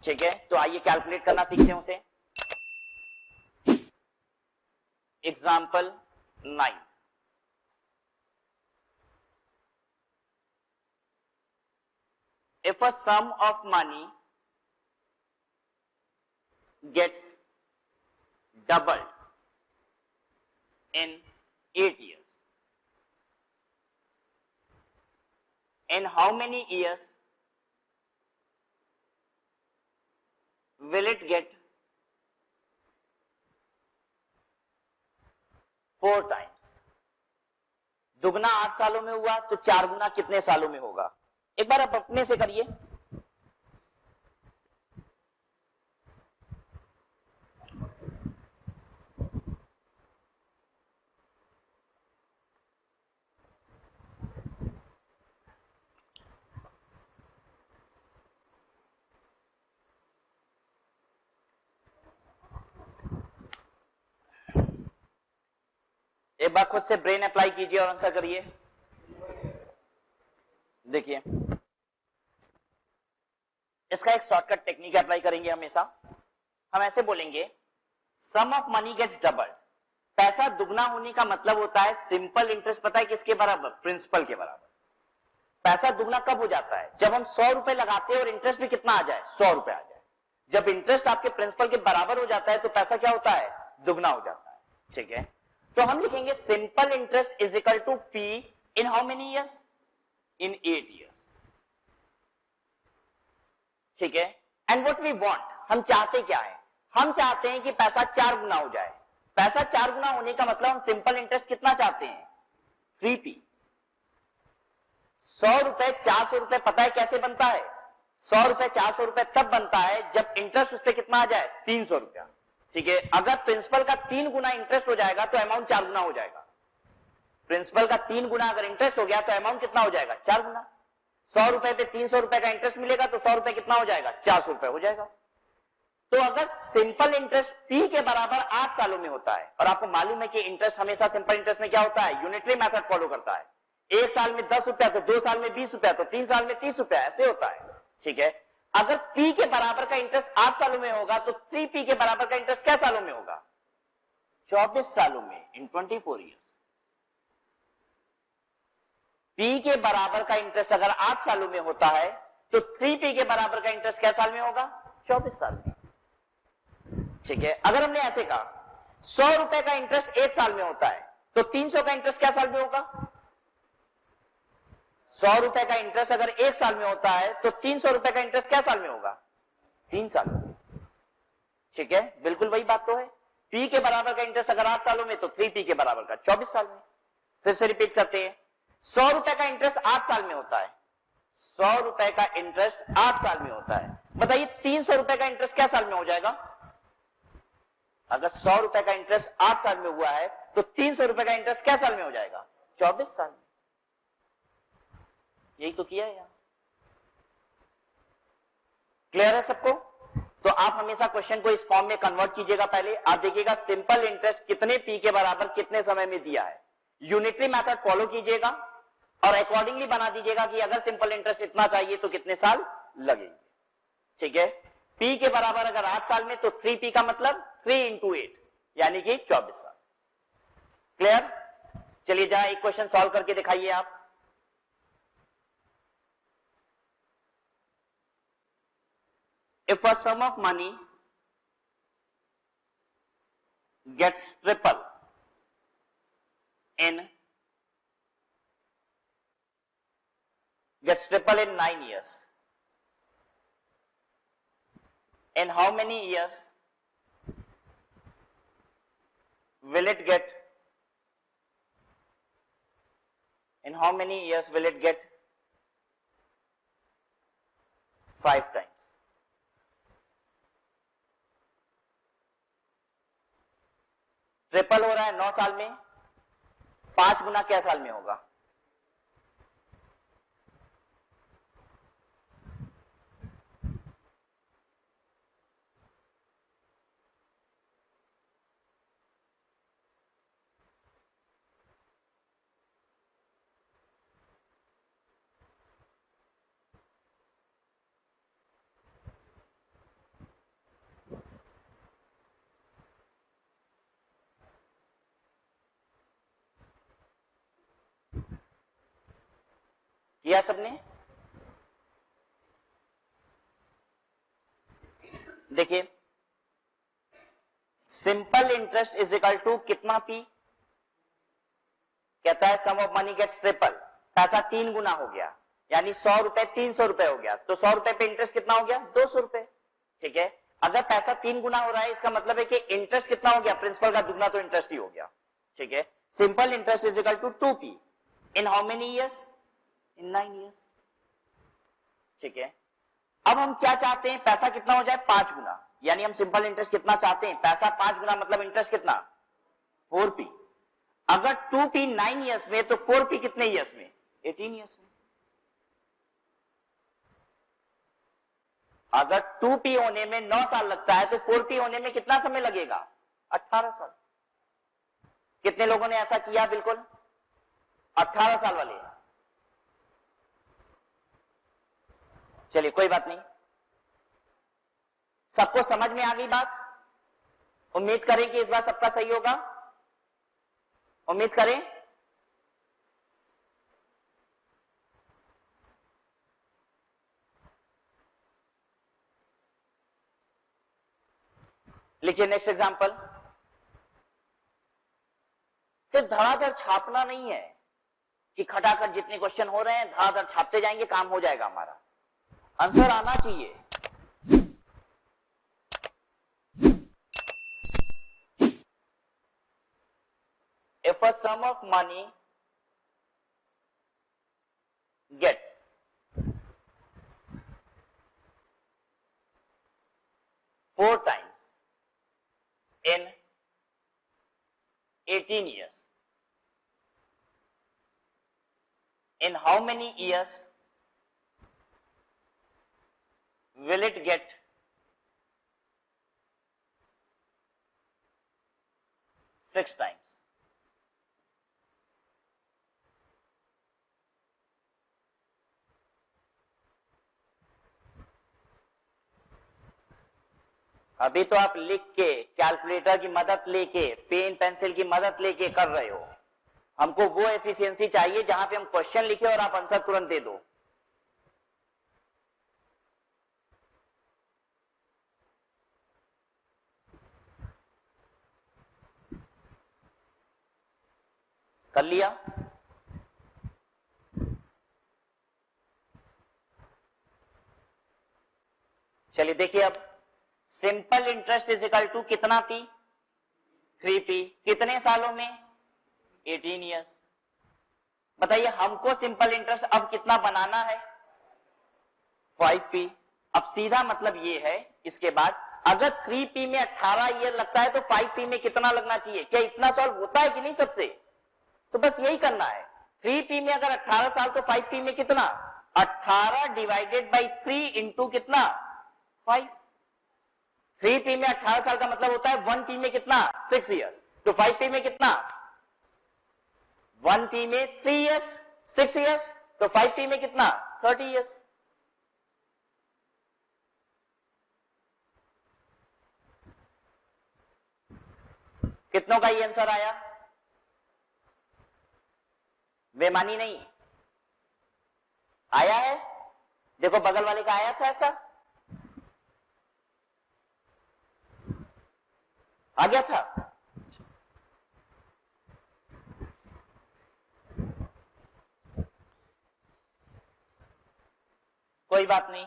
ठीक है, तो आइए कैलकुलेट करना सीखते हैं उसे। Example 9। If a sum of money gets doubled in 8 years, in how many years will it get 4 times? दुगना 8 सालों में हुआ तो 4 गुना कितने सालों में होगा? एक बार आप अपने से करिए। एक बार खुद से ब्रेन अप्लाई कीजिए और आंसर करिए। देखिए इसका एक शॉर्टकट टेक्निक अप्लाई करेंगे हमेशा। हम ऐसे बोलेंगे सम ऑफ मनी गेट्स डबल्ड। पैसा दुगना होने का मतलब होता है सिंपल इंटरेस्ट, पता है किसके बराबर? प्रिंसिपल के बराबर। पैसा दुगना कब हो जाता है? जब हम 100 रुपए लगाते हैं और इंटरेस्ट भी कितना आ जाए? 100 रुपए आ जाए। जब इंटरेस्ट आपके प्रिंसिपल के बराबर हो जाता है तो पैसा क्या होता है? दुगना हो जाता है, ठीक है। तो हम लिखेंगे simple interest is equal to P in how many years? In 8 years, ठीक है। एंड व्हाट वी वांट, हम चाहते क्या है? हम चाहते हैं कि पैसा 4 गुना हो जाए। पैसा 4 गुना होने का मतलब हम सिंपल इंटरेस्ट कितना चाहते हैं? 3p। 100 रुपए 400 रुपए पता है कैसे बनता है? 100 रुपए 400 रुपए तब बनता है जब इंटरेस्ट उस पर कितना आ जाए? 300 रुपया, ठीक है। अगर प्रिंसिपल का 3 गुना इंटरेस्ट हो जाएगा तो अमाउंट 4 गुना हो जाएगा। प्रिंसिपल का 3 गुना अगर इंटरेस्ट हो गया तो अमाउंट कितना हो जाएगा? 4 गुना। 100 रुपए पे 300 रुपए का इंटरेस्ट मिलेगा तो 100 रुपए कितना हो जाएगा? 400 रुपए हो जाएगा। तो अगर सिंपल इंटरेस्ट P के बराबर 8 सालों में होता है, और आपको मालूम है कि इंटरेस्ट हमेशा सिंपल इंटरेस्ट में क्या होता है? यूनिटरी मेथड फॉलो करता है। एक साल में 10 रुपया तो 2 साल में 20 रुपया तो 3 साल में 30 रुपया, ऐसे होता है, ठीक है। अगर P के बराबर का इंटरेस्ट 8 सालों में होगा तो 3P के बराबर का इंटरेस्ट क्या सालों में होगा? 24 सालों में, इन 24 ईयर्स। P के बराबर का इंटरेस्ट अगर 8 सालों में होता है तो 3P के बराबर का इंटरेस्ट क्या साल में होगा? 24 साल में, ठीक है। अगर हमने ऐसे कहा 100 रुपए का इंटरेस्ट 1 साल में होता है तो 300 का इंटरेस्ट क्या साल में होगा? 100 रुपए का इंटरेस्ट अगर 1 साल में होता है तो 300 रुपए का इंटरेस्ट क्या साल में होगा? 3 साल में, ठीक है। बिल्कुल वही बात तो है। P के बराबर का इंटरेस्ट अगर 8 सालों में तो 3P के बराबर का 24 साल में। फिर से रिपीट करते हैं, 100 रुपए का इंटरेस्ट 8 साल में होता है। 100 रुपए का इंटरेस्ट 8 साल में होता है। बताइए 300 रुपए का इंटरेस्ट क्या साल में हो जाएगा? अगर 100 रुपए का इंटरेस्ट 8 साल में हुआ है तो 300 रुपए का इंटरेस्ट क्या साल में हो जाएगा? 24 साल में। यही तो किया है यहां। क्लियर है सबको? तो आप हमेशा क्वेश्चन को इस फॉर्म में कन्वर्ट कीजिएगा। पहले आप देखिएगा सिंपल इंटरेस्ट कितने पी के बराबर कितने समय में दिया है, यूनिटरी मेथड फॉलो कीजिएगा और अकॉर्डिंगली बना दीजिएगा कि अगर सिंपल इंटरेस्ट इतना चाहिए तो कितने साल लगेंगे। ठीक है, पी के बराबर अगर 8 साल में तो 3p का मतलब 3 इंटू 8 यानी कि 24 साल। क्लियर? चलिए जरा एक क्वेश्चन सॉल्व करके दिखाइए आप। If a sum of money gets triple in 9 years, in how many years will it get? In how many years will it get 5 times? Triple हो रहा है 9 साल में, 5 गुना क्या साल में होगा? किया सबने? देखिए simple interest is equal to कितना पी? कहता है sum of money gets triple, पैसा 3 गुना हो गया यानी 100 रुपए 300 रुपए हो गया, तो 100 रुपए पे इंटरेस्ट कितना हो गया? 200 रुपए। ठीक है, अगर पैसा 3 गुना हो रहा है इसका मतलब है कि इंटरेस्ट कितना हो गया? प्रिंसिपल का दुगना तो इंटरेस्ट ही हो गया। ठीक है, simple interest is equal to 2p in how many years? In 9 years. ठीक है, अब हम क्या चाहते हैं? पैसा कितना हो जाए? 5 गुना, यानी हम सिंपल इंटरेस्ट कितना चाहते हैं? पैसा 5 गुना मतलब इंटरेस्ट कितना? 4p। अगर 2p 9 ईयर्स में तो 4p कितने ईयर्स में? 18 ईयर्स में। अगर 2p होने में 9 साल लगता है तो 4p होने में कितना समय लगेगा? 18 साल। कितने लोगों ने ऐसा किया? बिल्कुल 18 साल वाले। चलिए कोई बात नहीं, सबको समझ में आ गई बात? उम्मीद करें कि इस बार सबका सही होगा, उम्मीद करें। लिखिए नेक्स्ट एग्जांपल। सिर्फ धड़ाधड़ छापना नहीं है कि खटाखट जितने क्वेश्चन हो रहे हैं धड़ाधड़ छापते जाएंगे, काम हो जाएगा हमारा। आंसर आना चाहिए। If a sum of money gets 4 times in 18 years, in how many years will it get 6 times? अभी तो आप लिख के कैलकुलेटर की मदद लेके पेन पेंसिल की मदद लेके कर रहे हो, हमको वो एफिशिएंसी चाहिए जहां पे हम क्वेश्चन लिखे और आप आंसर तुरंत दे दो। कर लिया? चलिए देखिए अब simple interest is equal to कितना पी? 3p। कितने सालों में? 18 ईयर्स। बताइए हमको सिंपल इंटरेस्ट अब कितना बनाना है? 5p। अब सीधा मतलब ये है इसके बाद, अगर 3p में 18 ईयर लगता है तो 5p में कितना लगना चाहिए? क्या इतना सॉल्व होता है कि नहीं सबसे? तो बस यही करना है। 3p में अगर 18 साल तो 5p में कितना? 18 डिवाइडेड बाई 3 इंटू कितना? 5। 3p में 18 साल का मतलब होता है 1p में कितना? 6 ईयर्स। तो 5p में कितना? 1p में 3 ईयर्स, 6 ईयर्स, तो 5p में कितना? 30 ईयर्स। कितनों का ये आंसर आया? बेमानी नहीं आया है? देखो बगल वाले का आया था ऐसा, आ गया था। कोई बात नहीं,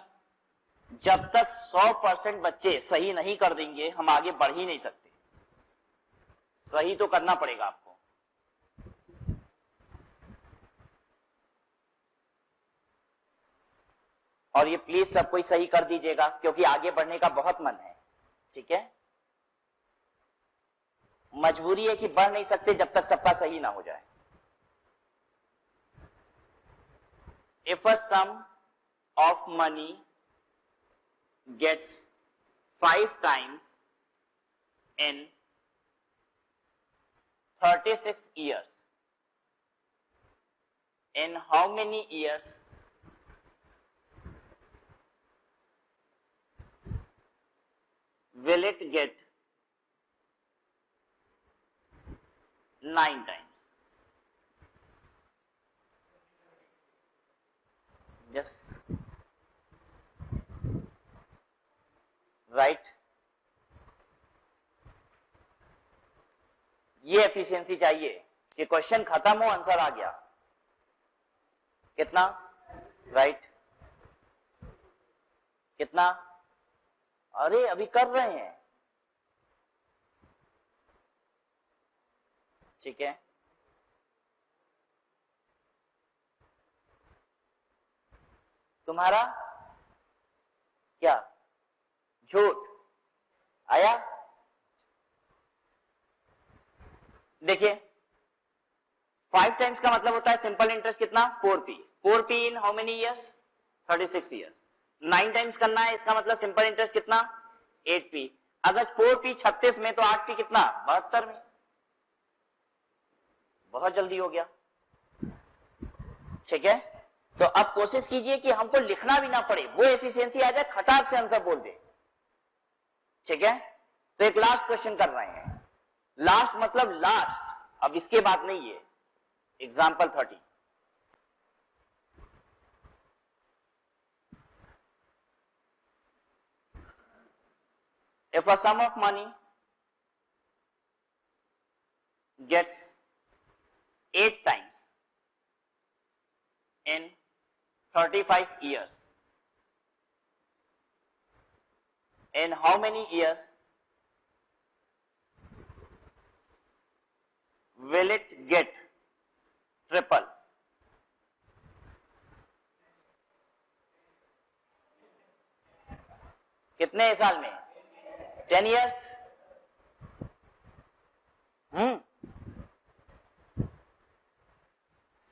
जब तक 100% बच्चे सही नहीं कर देंगे हम आगे बढ़ ही नहीं सकते। सही तो करना पड़ेगा आपको। और ये प्लीज सब कोई सही कर दीजिएगा क्योंकि आगे बढ़ने का बहुत मन है। ठीक है, मजबूरी है कि बढ़ नहीं सकते जब तक सबका सही ना हो जाए। If a sum of money gets 5 times in 36 years, in how many years will it get 9 times? Just right. ये एफिशिएंसी चाहिए कि क्वेश्चन खत्म हो आंसर आ गया। कितना? राइट। कितना? अरे अभी कर रहे हैं। ठीक है, तुम्हारा क्या झूठ आया? देखिए 5 टाइम्स का मतलब होता है सिंपल इंटरेस्ट कितना? 4p। 4p in how many years? 36 years. 9 times करना है, इसका मतलब सिंपल इंटरेस्ट कितना? 8p। अगर 4p 36 में तो 8p कितना? 72 में। बहुत जल्दी हो गया। ठीक है, तो अब कोशिश कीजिए कि हमको लिखना भी ना पड़े, वो एफिशिएंसी आ जाए, खटाक से आंसर बोल दे। ठीक है, तो एक लास्ट क्वेश्चन कर रहे हैं। लास्ट मतलब लास्ट, अब इसके बाद नहीं है। Example 30। If a sum of money gets 8 times in 35 years, in how many years will it get triple? कितने साल में? 10 years।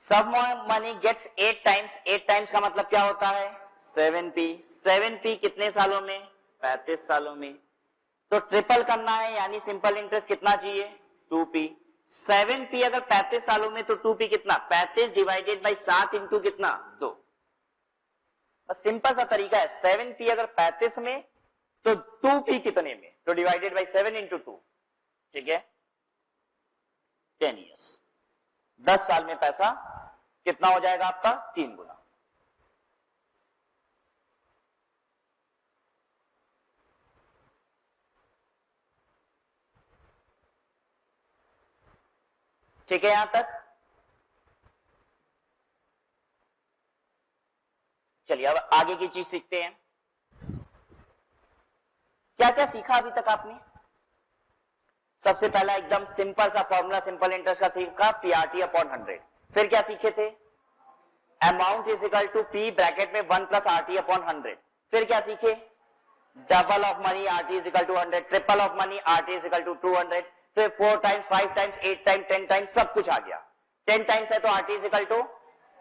Sum money gets 8 times. 8 times का मतलब क्या होता है? 7p। 7p कितने सालों में? 35 सालों में। तो ट्रिपल करना है यानी सिंपल इंटरेस्ट कितना चाहिए? 2p। 7p अगर 35 सालों में तो 2p कितना? 35 डिवाइडेड बाई 7 इंटू कितना? 2। बस सिंपल सा तरीका है। 7p अगर 35 में तो 2p कितने में? तो डिवाइडेड बाई 7 इंटू 2। ठीक है, 10 ईयर्स। 10 साल में पैसा कितना हो जाएगा आपका? 3 गुना। ठीक है, यहां तक? चलिए अब आगे की चीज सीखते हैं। क्या क्या सीखा अभी तक आपने? सबसे पहला एकदम सिंपल सा फॉर्मूला सिंपल इंटरेस्ट का सीखा, पीआरटी अपॉन 100। फिर क्या सीखे थे? Amount is equal to P bracket में 1 प्लस आर टी अपॉन 100। फिर क्या सीखे, double of money R T is equal to 100, triple of money R T is equal to 200, फिर 4 टाइम्स, 5 टाइम्स, 8 टाइम्स, 10 टाइम्स, सब कुछ आ गया। 10 टाइम्स है तो R T is equal to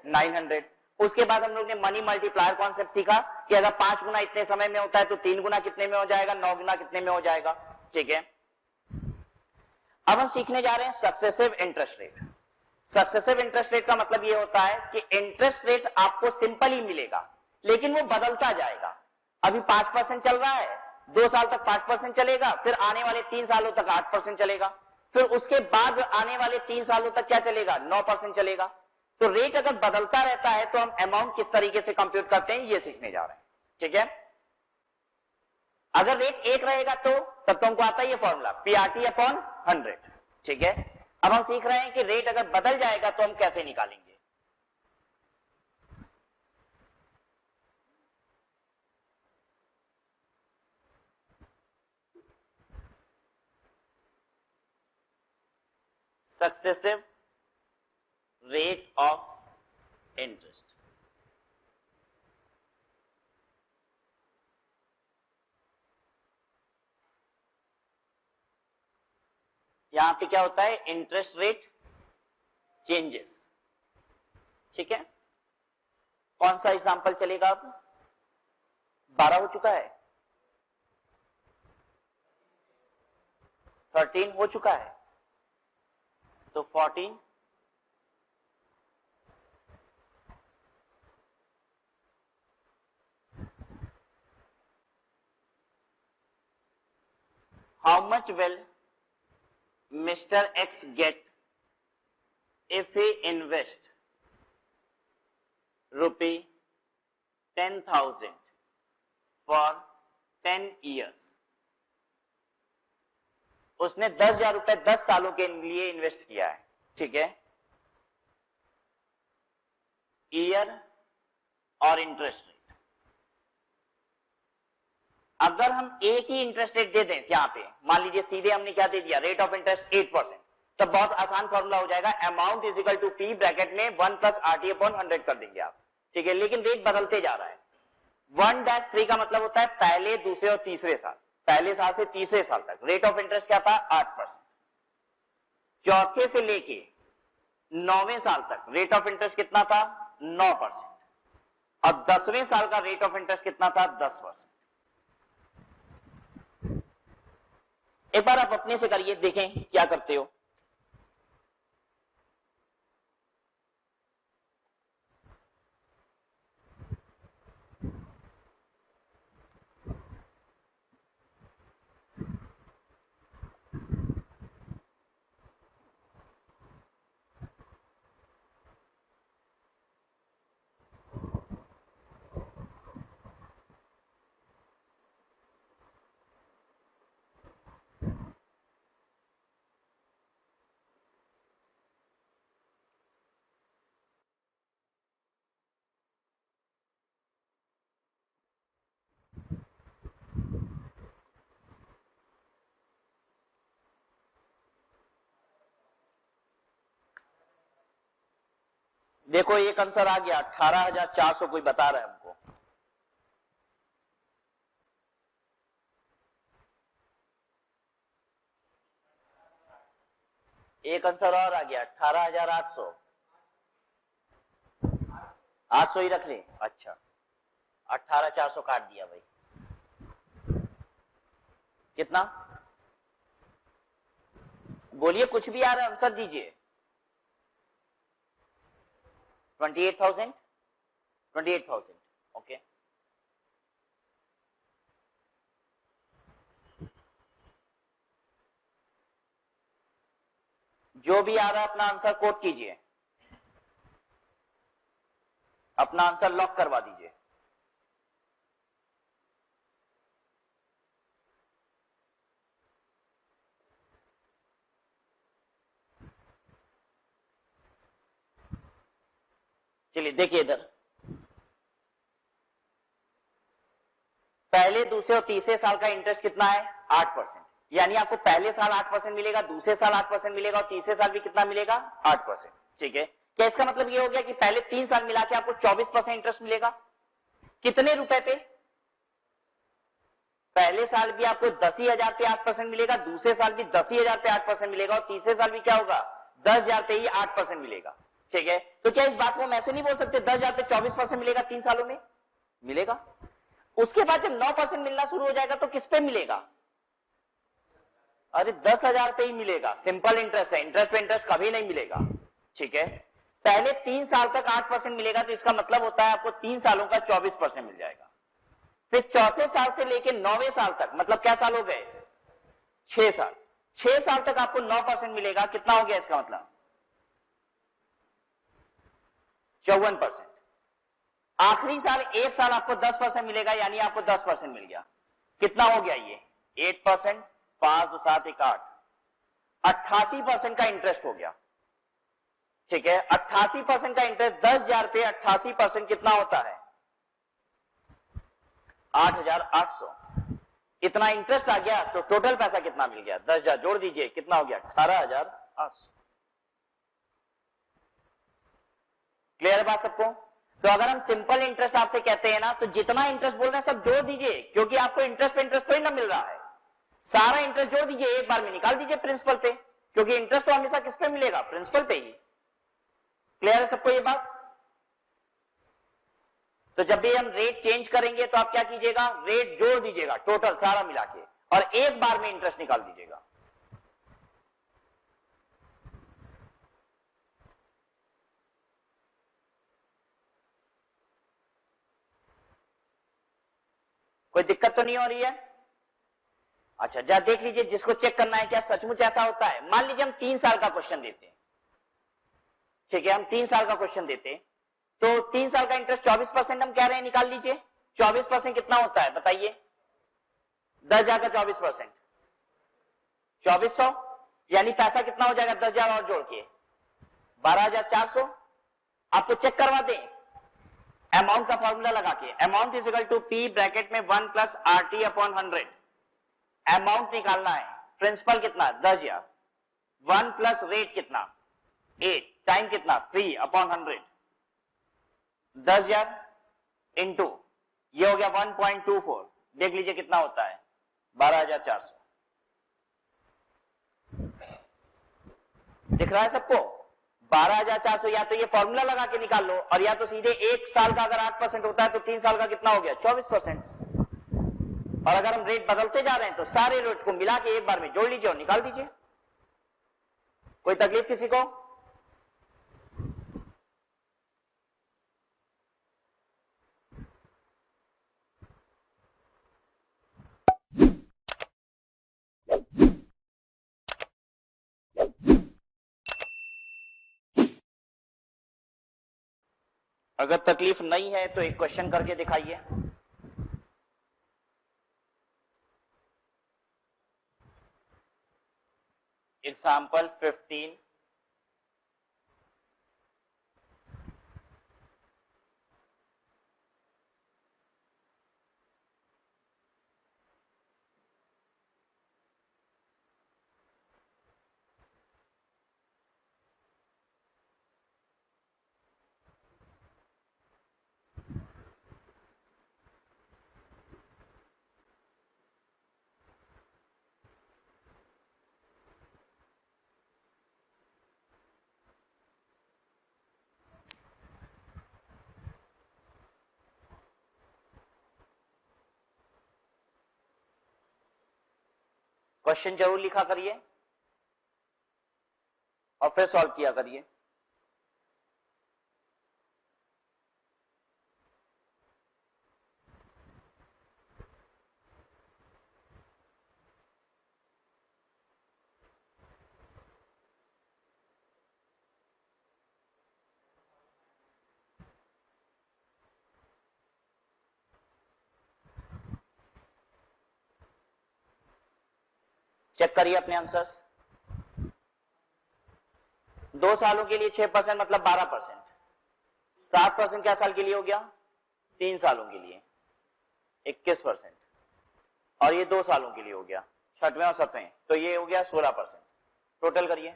900। उसके बाद हम लोग ने मनी मल्टीप्लायर कॉन्सेप्ट सीखा कि अगर 5 गुना इतने समय में होता है तो 3 गुना कितने में हो जाएगा, 9 गुना कितने में हो जाएगा। ठीक है, अब हम सीखने जा रहे हैं successive interest rate. Successive interest rate का मतलब यह होता है कि इंटरेस्ट रेट आपको सिंपल ही मिलेगा लेकिन वो बदलता जाएगा। अभी 5% चल रहा है, 2 साल तक 5% चलेगा, फिर आने वाले 3 सालों तक 8% चलेगा, फिर उसके बाद आने वाले 3 सालों तक क्या चलेगा, 9% चलेगा। तो रेट अगर बदलता रहता है तो हम अमाउंट किस तरीके से कंप्यूट करते हैं ये सीखने जा रहे हैं। ठीक है, अगर रेट 1 रहेगा तो तब तो हमको आता है ये फॉर्मूला पीआरटी अपॉन 100। ठीक है, अब हम सीख रहे हैं कि रेट अगर बदल जाएगा तो हम कैसे निकालेंगे। सक्सेसिव रेट ऑफ इंटरेस्ट, यहां पे क्या होता है, इंटरेस्ट रेट चेंजेस। ठीक है, कौन सा एग्जांपल चलेगा, अब 12 हो चुका है, 13 हो चुका है, तो 14, how much will Mr. X get if he invest rupee 10,000 for 10 years? उसने 10,000 रुपए 10 सालों के लिए इन्वेस्ट किया है। ठीक है, ईयर और इंटरेस्ट रेट, अगर हम एक ही इंटरेस्ट रेट दे दें यहां पे, मान लीजिए सीधे हमने क्या दे दिया, रेट ऑफ इंटरेस्ट 8%, तो बहुत आसान फॉर्मूला हो जाएगा, amount is equal to P bracket में 1 प्लस आर टी अपॉन 100 कर देंगे आप। ठीक है, लेकिन रेट बदलते जा रहा है। 1-3 का मतलब होता है पहले, दूसरे और तीसरे साल, पहले साल से तीसरे साल तक रेट ऑफ इंटरेस्ट क्या था, 8%। चौथे से लेके 9वें साल तक रेट ऑफ इंटरेस्ट कितना था, 9%। और 10वें साल का रेट ऑफ इंटरेस्ट कितना था, 10%। एक बार आप अपने से करिए, देखें क्या करते हो। देखो एक आंसर आ गया, 18,400 कोई बता रहा है हमको। एक आंसर और आ गया, 18,800। 800 ही रख ले, अच्छा 18,400 काट दिया भाई, कितना बोलिए, कुछ भी आ रहा है आंसर दीजिए। 28,000, 28,000, ओके। जो भी आ रहा है अपना आंसर कोट कीजिए, अपना आंसर लॉक करवा दीजिए। चलिए देखिए इधर, पहले, दूसरे और तीसरे साल का इंटरेस्ट कितना है, 8%। यानी आपको पहले साल 8% मिलेगा, दूसरे साल 8% मिलेगा और तीसरे साल भी कितना मिलेगा, 8%। ठीक है, क्या इसका मतलब ये हो गया कि पहले 3 साल मिला के आपको 24% इंटरेस्ट मिलेगा? कितने रुपए पे? पहले साल भी आपको 10,000 पे 8% मिलेगा, दूसरे साल भी 10,000 पे 8% मिलेगा, और तीसरे साल भी क्या होगा? 10,000 पे ही 8% मिलेगा। ठीक है, तो क्या इस बात को हम ऐसे नहीं बोल सकते 10,000 पे 24% मिलेगा 3 सालों में? मिलेगा। उसके बाद जब 9% मिलना शुरू हो जाएगा तो किस पे मिलेगा? अरे 10,000 पे ही मिलेगा। सिंपल इंटरेस्ट है, इंटरेस्ट पे इंटरेस्ट कभी नहीं मिलेगा। ठीक है, पहले 3 साल तक 8% मिलेगा, तो इसका मतलब होता है आपको 3 सालों का 24% मिल जाएगा। फिर चौथे साल से लेकर 9वें साल तक, मतलब क्या साल हो गए? 6 साल। 6 साल तक आपको 9% मिलेगा। कितना हो गया इसका मतलब? 54%। आखिरी साल 1 साल आपको 10% मिलेगा, यानी आपको 10% मिल गया। कितना हो गया ये? 8%। 5 2 7 1 8, 88% का इंटरेस्ट हो गया। ठीक है, 88% का इंटरेस्ट 10,000 पे 88% कितना होता है? 8,800। इतना इंटरेस्ट आ गया, तो टोटल पैसा कितना मिल गया? 10,000 जोड़ दीजिए, कितना हो गया? 18,800। क्लियर है बात सबको? तो अगर हम सिंपल इंटरेस्ट आपसे कहते हैं ना, तो जितना इंटरेस्ट बोल रहे हैं सब जोड़ दीजिए, क्योंकि आपको इंटरेस्ट पे इंटरेस्ट थोड़ी ना मिल रहा है। सारा इंटरेस्ट जोड़ दीजिए, एक बार में निकाल दीजिए प्रिंसिपल पे, क्योंकि इंटरेस्ट तो हमेशा किस पे मिलेगा? प्रिंसिपल पे ही। क्लियर है सबको ये बात? तो जब भी हम रेट चेंज करेंगे तो आप क्या कीजिएगा? रेट जोड़ दीजिएगा, टोटल सारा मिला के, और एक बार में इंटरेस्ट निकाल दीजिएगा। कोई दिक्कत तो नहीं हो रही है? अच्छा, जा देख लीजिए, जिसको चेक करना है क्या सचमुच ऐसा होता है। मान लीजिए हम 3 साल का क्वेश्चन देते हैं। ठीक है, हम 3 साल का क्वेश्चन देते हैं, तो 3 साल का इंटरेस्ट 24% हम कह रहे हैं, निकाल लीजिए। 24% कितना होता है बताइए? 10,000 का 24%, 2400। यानी पैसा कितना हो जाएगा 10,000 और जोड़ के? 12,400। आपको चेक करवा दें अमाउंट का फॉर्मूला लगा के, amount is equal to P bracket में 1 प्लस RT अपॉन 100। अमाउंट निकालना है, प्रिंसिपल कितना? 10,000, 1 प्लस रेट कितना? 8, टाइम कितना? 3 अपॉन 100। 10,000 इंटू ये हो गया 1.24, देख लीजिए कितना होता है? 12,400। दिख रहा है सबको? 12,400। या तो ये फॉर्मूला लगा के निकाल लो, और या तो सीधे 1 साल का अगर 8% होता है तो 3 साल का कितना हो गया? 24%। और अगर हम रेट बदलते जा रहे हैं तो सारे रेट को मिला के एक बार में जोड़ लीजिए और निकाल दीजिए। कोई तकलीफ किसी को? अगर तकलीफ नहीं है तो एक क्वेश्चन करके दिखाइए। एग्जाम्पल 15। क्वेश्चन जरूर लिखा करिए और फिर सॉल्व किया करिए। चेक करिए अपने आंसर्स। 2 सालों के लिए 6% मतलब 12%। 7% क्या साल के लिए हो गया? 3 सालों के लिए 21%। और ये 2 सालों के लिए हो गया 6वें और 7वें, तो ये हो गया 16%। टोटल करिए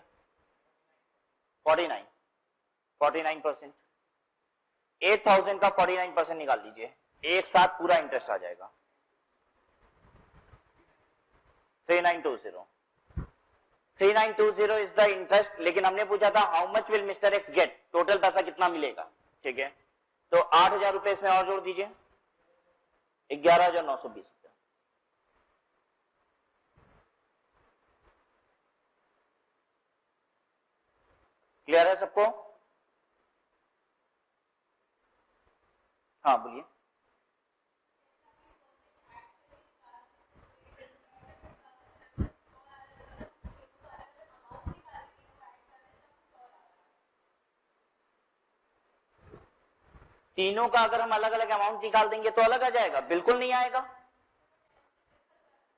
49। 49%। 8000 का 49% निकाल लीजिए, एक साथ पूरा इंटरेस्ट आ जाएगा 3920। 3920 इज द इंटरेस्ट, लेकिन हमने पूछा था how much will mister X get, total पैसा कितना मिलेगा। ठीक है, तो 8000 रुपए इसमें और जोड़ दीजिए, 11,920 रुपए। क्लियर है सबको? हाँ बोलिए। तीनों का अगर हम अलग अलग अमाउंट निकाल देंगे तो अलग आ जाएगा? बिल्कुल नहीं आएगा,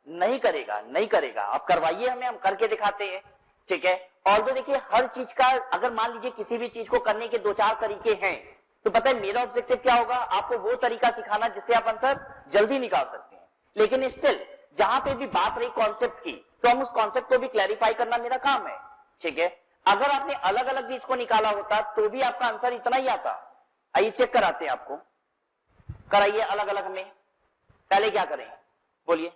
नहीं करेगा, नहीं करेगा। आप करवाइए हमें, हम करके दिखाते हैं। ठीक है, और तो देखिए हर चीज का, अगर मान लीजिए किसी भी चीज को करने के 2-4 तरीके हैं, तो पता है मेरा ऑब्जेक्टिव क्या होगा, आपको वो तरीका सिखाना जिससे आप आंसर जल्दी निकाल सकते हैं। लेकिन स्टिल जहां पे भी बात रही कॉन्सेप्ट की, तो हम उस कॉन्सेप्ट को भी क्लैरिफाई करना मेरा काम है। ठीक है, अगर आपने अलग अलग भी इसको निकाला होता तो भी आपका आंसर इतना ही आता। आइए चेक कराते हैं आपको, कराइए अलग अलग में। पहले क्या करें बोलिए।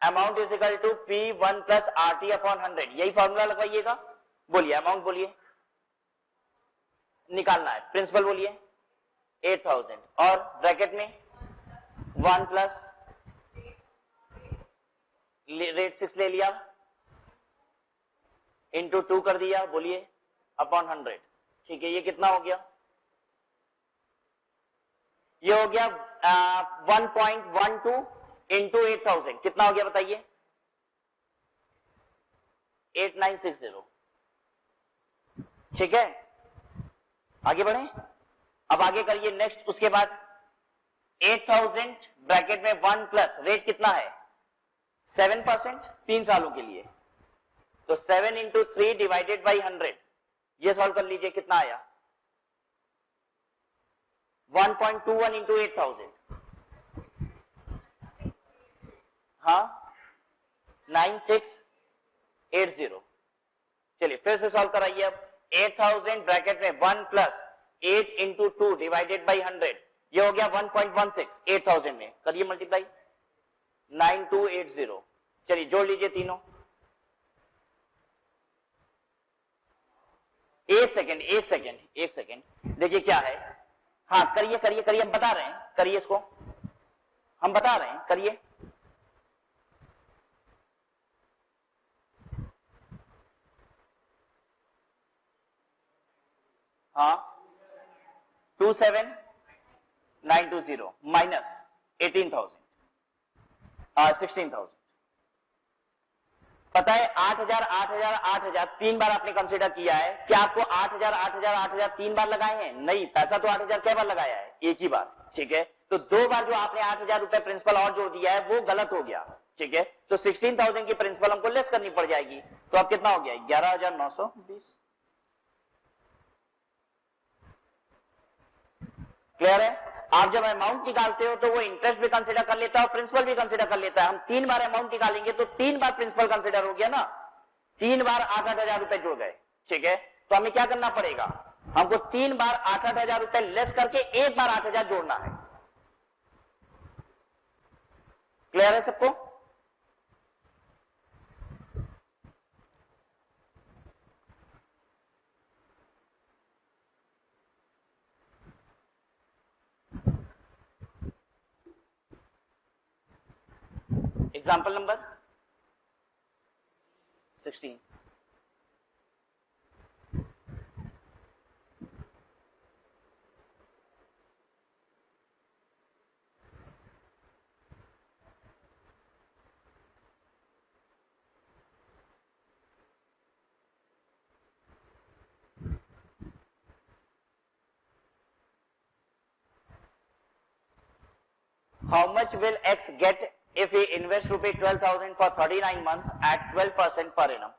Amount is equal to P1 plus RT upon 100, यही फॉर्मूला लगवाइएगा। बोलिए अमाउंट, बोलिए निकालना है। प्रिंसिपल बोलिए 8000, और ब्रैकेट में 1 प्लस रेट 6 ले लिया, इंटू 2 कर दिया, बोलिए अपॉन 100। ठीक है, ये कितना हो गया? ये हो गया 1.12 इंटू 8000, कितना हो गया बताइए? 8960। ठीक है, आगे बढ़े। अब आगे करिए नेक्स्ट, उसके बाद 8000 ब्रैकेट में 1 प्लस रेट कितना है? 7%, 3 सालों के लिए, तो 7 इंटू 3 डिवाइडेड बाई 100, ये सॉल्व कर लीजिए, कितना आया? 1.21 इंटू 8000, हाँ 9680। चलिए फिर से सॉल्व कराइए। अब 8000 ब्रैकेट में 1 प्लस 8 इंटू 2 डिवाइडेड बाई 100, ये हो गया 1.16। 8000 में करिए मल्टीप्लाई, 9280। चलिए जोड़ लीजिए तीनों। एक सेकेंड, देखिए क्या है। हाँ करिए करिए करिए, हम बता रहे हैं, करिए इसको, हम बता रहे हैं, करिए। हाँ 27920 माइनस 16,000। पता है 8,000 8,000 8,000 3 बार आपने कंसीडर किया है। क्या आपको 8,000 8,000 8,000 3 बार लगाए हैं? नहीं, पैसा तो 8,000 क्या बार लगाया है? एक ही बार। ठीक है, तो 2 बार जो आपने 8,000 रुपए प्रिंसिपल और जोड़ दिया है वो गलत हो गया। ठीक है, तो 16,000 की प्रिंसिपल हमको लेस करनी पड़ जाएगी। तो अब कितना हो गया? 11,920। क्लियर है? आप जब अमाउंट निकालते हो तो वो इंटरेस्ट भी कंसीडर कर लेता है और प्रिंसिपल भी कंसीडर कर लेता है। हम 3 बार अमाउंट निकालेंगे तो 3 बार प्रिंसिपल कंसीडर हो गया ना, 3 बार 8,000 रुपए जुड़ गए। ठीक है, तो हमें क्या करना पड़ेगा? हमको 3 बार 8,000 रुपए लेस करके एक बार 8,000 जोड़ना है। क्लियर है सबको? Example number 16। How much will X get if he invests rupees 12,000 for 39 months at 12% per annum?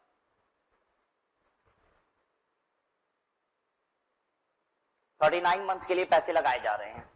39 months के लिए पैसे लगाए जा रहे हैं।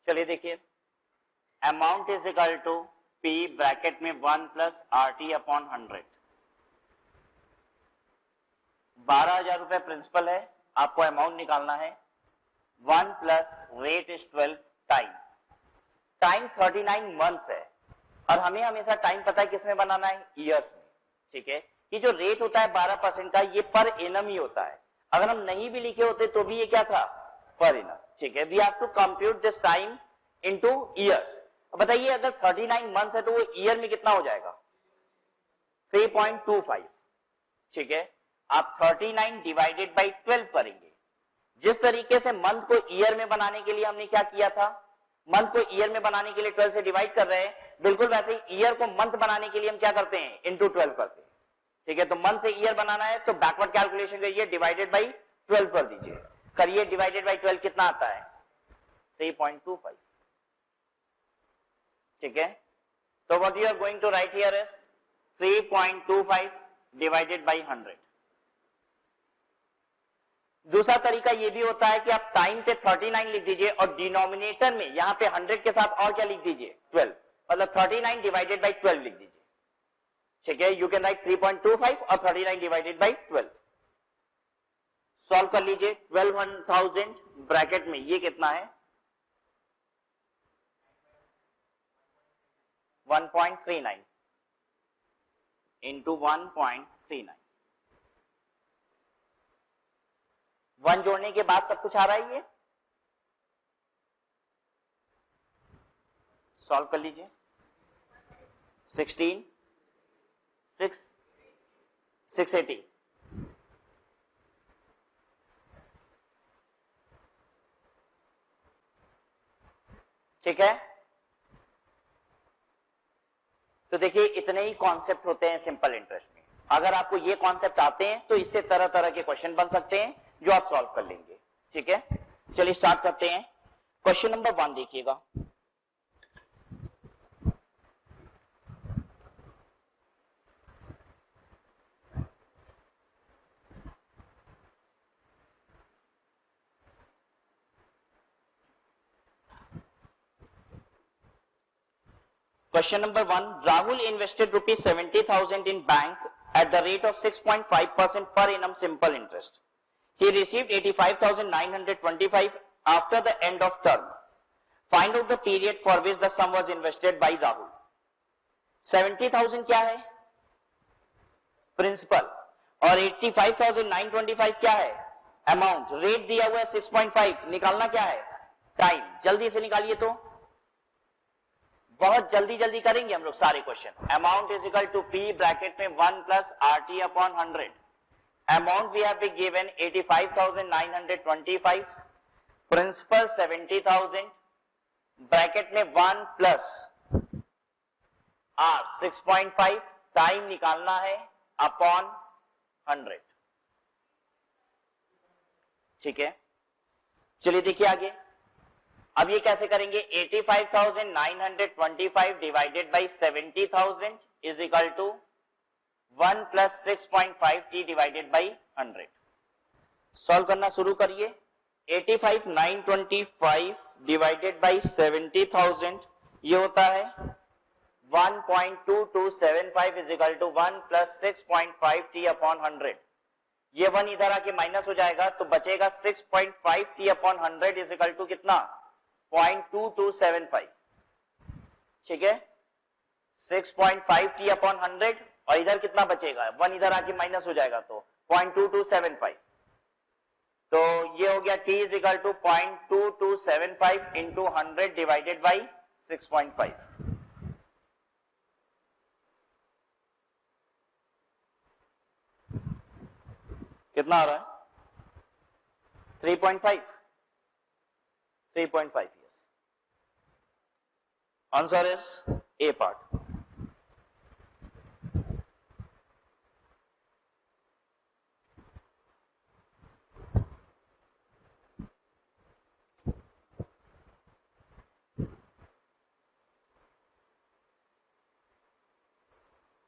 चलिए देखिए, amount is equal to P bracket में 1 प्लस आर टी अपॉन 100। 12,000 रुपए प्रिंसिपल है, आपको अमाउंट निकालना है। 1 plus rate is 12, time 39 months है, और हमें हमेशा टाइम पता है किसमें बनाना है, ईयर्स में। ठीक है, ये जो रेट होता है 12% का, ये पर एनम ही होता है। अगर हम नहीं भी लिखे होते तो भी ये क्या था, पर एनम। ठीक है, we have to compute this time into years. बताइए अगर 39 मंथ्स है तो वो ईयर में कितना हो जाएगा, 3.25। ठीक है, आप 39 डिवाइडेड बाई 12 करेंगे। जिस तरीके से मंथ को ईयर में बनाने के लिए हमने क्या किया था, मंथ को ईयर में बनाने के लिए 12 से डिवाइड कर रहे हैं, बिल्कुल वैसे ही ईयर को मंथ बनाने के लिए हम क्या करते हैं, इनटू 12 करते हैं। ठीक है, तो मंथ से ईयर बनाना है तो बैकवर्ड कैलकुलेशन करिए, डिवाइडेड बाई 12 कर दीजिए। करिए, डिवाइडेड बाई 12 कितना आता है, 3.25। ठीक है, तो what you are going to write here is 3.25 divided by 100। दूसरा तरीका ये भी होता है कि आप टाइम पे 39 लिख दीजिए और डिनोमिनेटर में यहां पे 100 के साथ और क्या लिख दीजिए, 12, मतलब 39 डिवाइडेड बाई 12 लिख दीजिए। ठीक है, यू कैन राइट 3.25 और 39 डिवाइडेड बाई 12। सॉल्व कर लीजिए, 12,000 ब्रैकेट में ये कितना है, 1.39 इंटू 1.39। 1 जोड़ने के बाद सब कुछ आ रहा है, ये सॉल्व कर लीजिए। 16, 680। ठीक है, तो देखिए इतने ही कॉन्सेप्ट होते हैं सिंपल इंटरेस्ट में। अगर आपको ये कॉन्सेप्ट आते हैं तो इससे तरह तरह के क्वेश्चन बन सकते हैं जो आप सॉल्व कर लेंगे। ठीक है, चलिए स्टार्ट करते हैं। क्वेश्चन नंबर 1 देखिएगा। Question number 1, Rahul invested rupees 70,000 in bank at the rate of 6.5% per annum simple interest. He received 85,925 after the end of term. Find out the period for which the sum was invested by Rahul. 70,000 क्या है, principal, और 85,925 क्या है, amount. Rate दिया हुआ है 6.5, निकालना क्या है, टाइम। जल्दी से निकालिए, तो बहुत जल्दी जल्दी करेंगे हम लोग सारे question. Amount is equal to P bracket में 1 plus R T upon 100। Amount we have been given 85,925, principal 70,000, bracket में 1 प्लस आर 6.5, टाइम निकालना है अपॉन 100। ठीक है, चलिए देखिए आगे। अब ये कैसे करेंगे, 85,925 divided by 70,000 is equal to 1 plus 6.5 T divided by 100। Solve करना शुरू करिए। 85,925 डिवाइडेड बाई 70,000 ये होता है 1.2275 is equal to 1 plus 6.5 T upon 100। ये 1 इधर आके माइनस हो जाएगा तो बचेगा 6.5 T upon 100 is equal to कितना, 0.2275। ठीक है, 6.5 टी अपॉन 100 और इधर कितना बचेगा, 1 इधर आके माइनस हो जाएगा तो 0.2275। तो ये हो गया t is equal to 0.2275 into 100 divided by 6.5। कितना आ रहा है, 3.5। 3.5 years. Answer is A part.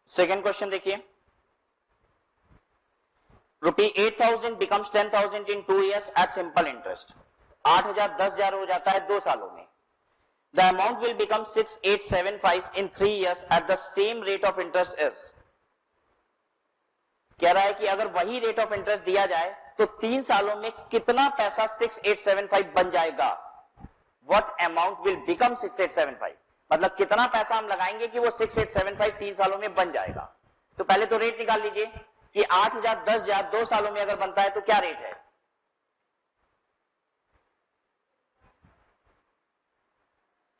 Second question देखिए। ₹8,000 becomes 10,000 in 2 years at simple interest. 8,000 10,000 हो जाता है 2 सालों में। the amount will become 6875 in 3 years at the same rate of interest is. कह रहा है कि अगर वही रेट ऑफ इंटरेस्ट दिया जाए तो 3 सालों में कितना पैसा 6875 बन जाएगा. What amount will become 6875? मतलब कितना पैसा हम लगाएंगे कि वो 6875 3 सालों में बन जाएगा. तो पहले तो रेट निकाल लीजिए कि 8000 10,000 2 सालों में अगर बनता है तो क्या रेट है.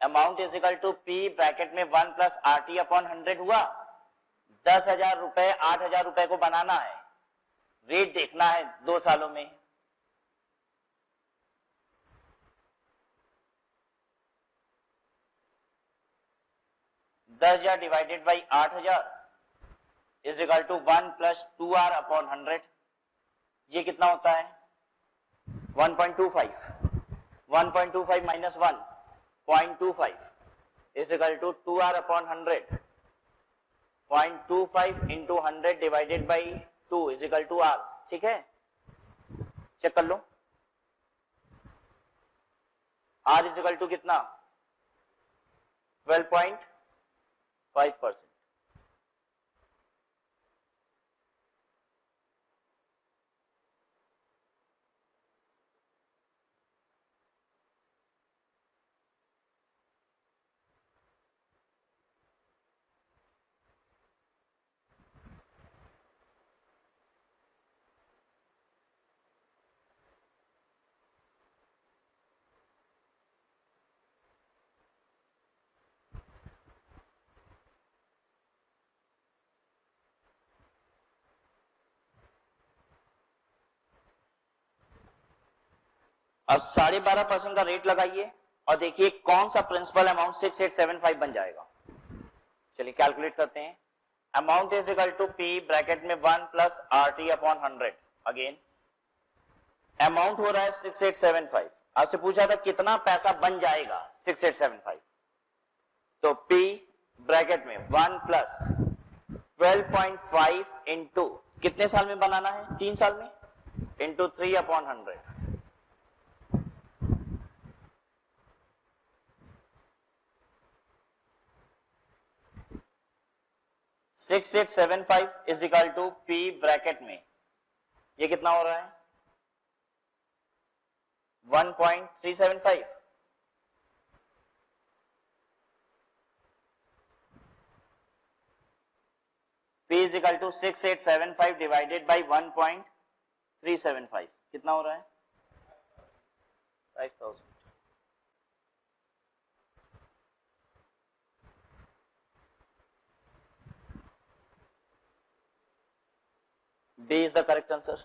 Amount is equal to P bracket में 1 प्लस RT अपॉन 100 हुआ. 10,000 रुपए 8,000 रुपए को बनाना है. रेट देखना है 2 सालों में. $10,000 divided by 8,000 is equal to 1 plus 2R upon 100. ये कितना होता है 1.25. 1.25 minus 1.25 is equal to 2R upon 100. 0.25 into 100 divided by 2 is equal to R. ठीक है, चेक कर लो. R इज इक्वल टू कितना 12.5%. अब 12.5% का रेट लगाइए और देखिए कौन सा प्रिंसिपल अमाउंट 6875 बन जाएगा. चलिए कैलकुलेट करते हैं. Amount is equal to P bracket में 1 plus RT upon 100. Again amount हो रहा है 6875. आपसे पूछा था कितना पैसा बन जाएगा 6875. तो P ब्रैकेट में 1 प्लस 12.5 इंटू कितने साल में बनाना है 3 साल में into 3 upon 100. 6875 is equal to P bracket में ये कितना हो रहा है 1.375. P is equal to 6875 divided by 1.375 कितना हो रहा है 5000. B is the correct answer.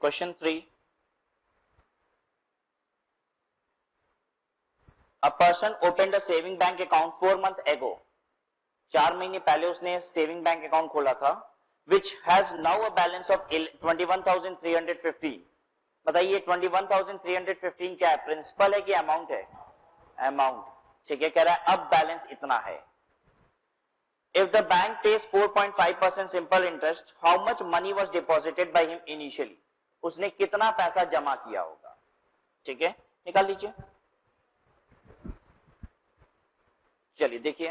Question 3. A person opened a saving bank account 4 months ago. 4 महीने पहले उसने सेविंग बैंक अकाउंट खोला था, which has now a balance of 21,315. बताइए 21,315 क्या है, प्रिंसिपल है कि अमाउंट है? अमाउंट. ठीक है, कह रहा है अब बैलेंस इतना है. If the bank pays 4.5% simple interest, how much money was deposited by him initially? उसने कितना पैसा जमा किया होगा. ठीक है, निकाल लीजिए. चलिए देखिए,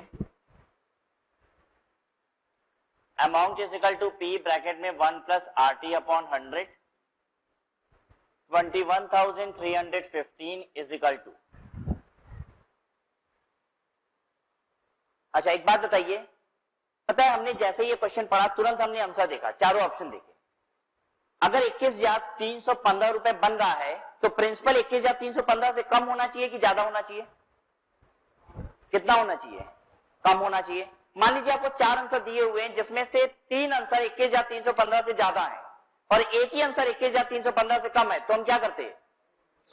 amount is equal to P bracket में 1 plus RT upon 100. 21,315 is equal to. अच्छा एक बात बताइए, पता है हमने जैसे ये क्वेश्चन पढ़ा तुरंत हमने आंसर देखा, चारों ऑप्शन देखे. अगर 21,315 रुपए बन रहा है तो प्रिंसिपल 21,315 से कम होना चाहिए कि ज्यादा होना चाहिए? कितना होना चाहिए? कम होना चाहिए. मान लीजिए आपको 4 आंसर दिए हुए हैं जिसमें से 3 आंसर 21,315 से ज्यादा है, और एक ही आंसर 21,315 से कम है, तो हम क्या करते?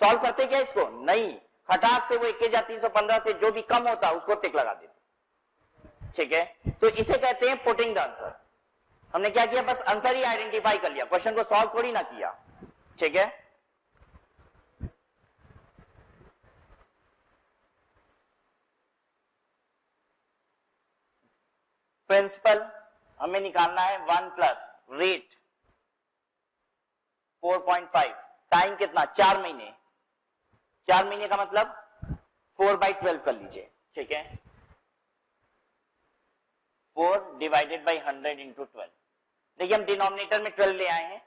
सॉल्व करते क्या इसको? नहीं, खटाक से वो 21,315 से जो भी कम होता उसको टिक लगा देते। ठीक है, तो इसे कहते हैं पुटिंग द आंसर। हमने क्या किया? बस आंसर ही आइडेंटिफाई कर लिया, क्वेश्चन को सॉल्व थोड़ी ना किया। ठीक है, प्रिंसिपल हमें निकालना है 1 प्लस रेट 4.5, टाइम कितना? 4 महीने। 4 महीने का मतलब 4/12 कर लीजिए। ठीक है, 4 डिवाइडेड बाई 100 इंटू 12। देखिए हम डिनोमिनेटर में 12 ले आए हैं।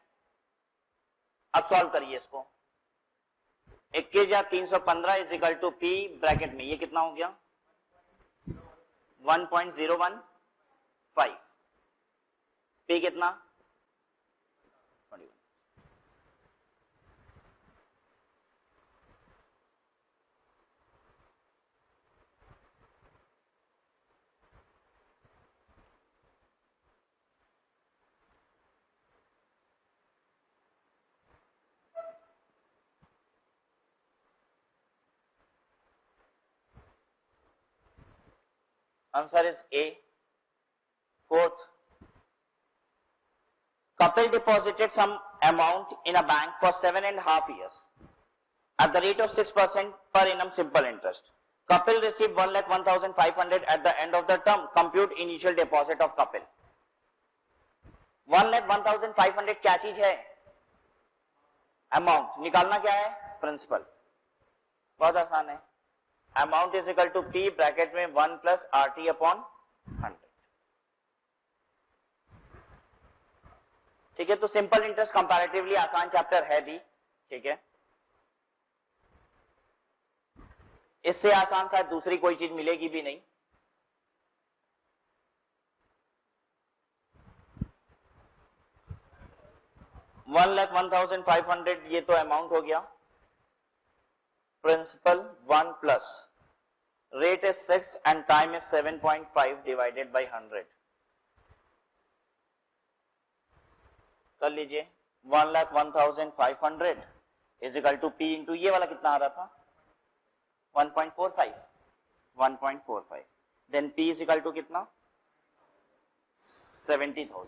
अब सॉल्व करिए इसको। 21,315 is equal to P bracket में, ये कितना हो गया? 1.015। पी कितना? 21। Answer is A. Fourth, couple deposited some amount in a bank for 7.5 years at the rate of 6% per annum simple interest. Couple received 1,01,500 at the end of the term. Compute initial deposit of couple. 1,01,500 क्या चीज है? Amount. निकालना क्या है? Principal. बहुत आसान है। Amount is equal to P bracket में 1 प्लस RT अपॉन 100। ठीक है, तो सिंपल इंटरेस्ट कंपैरेटिवली आसान चैप्टर है भी। ठीक है, इससे आसान शायद दूसरी कोई चीज मिलेगी भी नहीं। $1,01,500 ये तो अमाउंट हो गया। Principal 1 plus rate is 6 and time is 7.5 divided by 100। कर लीजिए 1,01,500 is equal to P into ये वाला कितना आ रहा था? 1.45। Then P is equal to कितना? 70,000।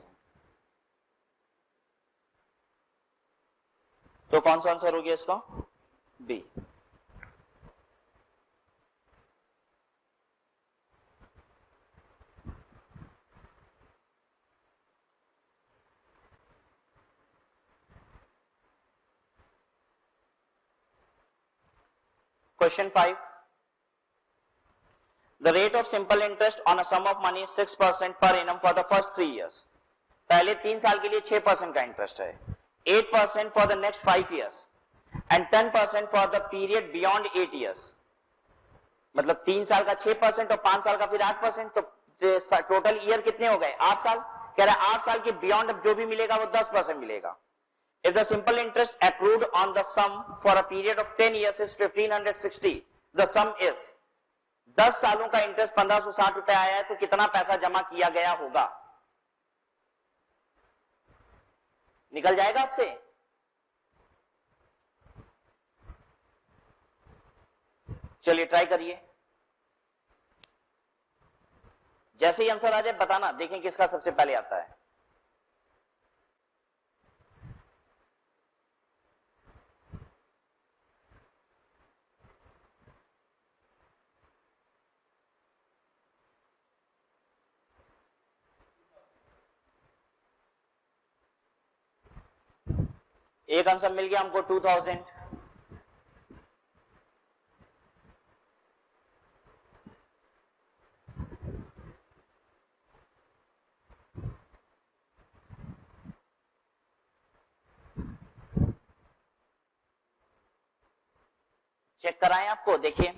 तो कौन सा आंसर हो गया इसका? B. Question 5. The rate of simple interest on a sum of money is 6% per annum for the first 3 years. पहले 3 साल के लिए 6% का इंटरेस्ट है, 8% for the next 5 years and 10% for the period beyond 8 years. मतलब 3 साल का 6% और 5 साल का फिर 8%, तो टोटल ईयर कितने हो गए? 8 साल। कह रहा है 8 साल के बियॉन्ड जो भी मिलेगा वो 10% मिलेगा। If the simple interest accrued on the sum for a period of 10 years is 1,560, the sum is 10 सालों का इंटरेस्ट 1,560 रुपए आया है, तो कितना पैसा जमा किया गया होगा? निकल जाएगा आपसे? चलिए ट्राई करिए। जैसे ही आंसर आ जाए बताना, देखें किसका सबसे पहले आता है। एक आंसर मिल गया हमको 2000। चेक कराएं आपको, देखिए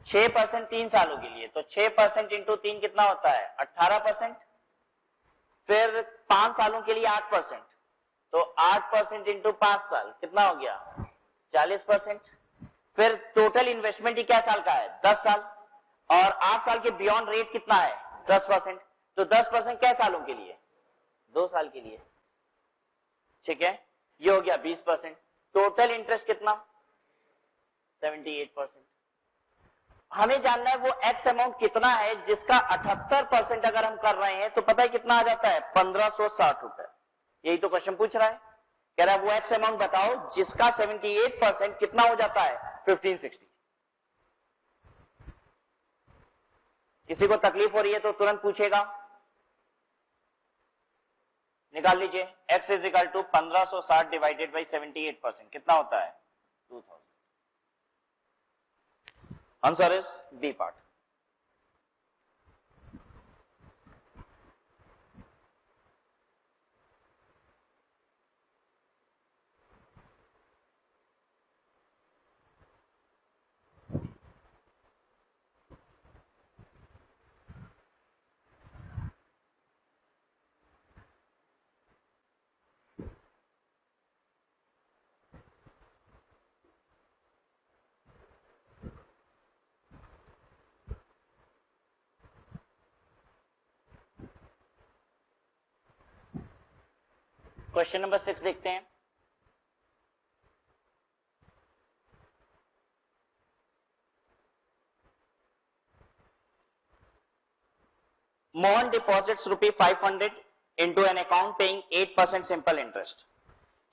6% 3 सालों के लिए, तो 6% इंटू 3 कितना होता है? 18%। फिर 5 सालों के लिए 8%, तो 8% इंटू 5 साल कितना हो गया? 40%। फिर टोटल इन्वेस्टमेंट ही क्या साल का है? 10 साल। और 8 साल के बियॉन्ड रेट कितना है? 10%। तो 10% क्या सालों के लिए? 2 साल के लिए। ठीक है, ये हो गया 20%। टोटल इंटरेस्ट कितना? 78%। हमें जानना है वो एक्स अमाउंट कितना है जिसका 78% अगर हम कर रहे हैं तो पता है कितना आ जाता है? 1560 रुपए। यही तो क्वेश्चन पूछ रहा है, कह रहा है वो एक्स अमाउंट बताओ जिसका 78% कितना हो जाता है? 1560। किसी को तकलीफ हो रही है तो तुरंत पूछेगा, निकाल लीजिए। x is equal to 1560 divided by 78% कितना होता है? 2000। Answer is B part. Question number 6 देखते हैं। Mohan deposits rupee 500 into an account paying 8% simple interest.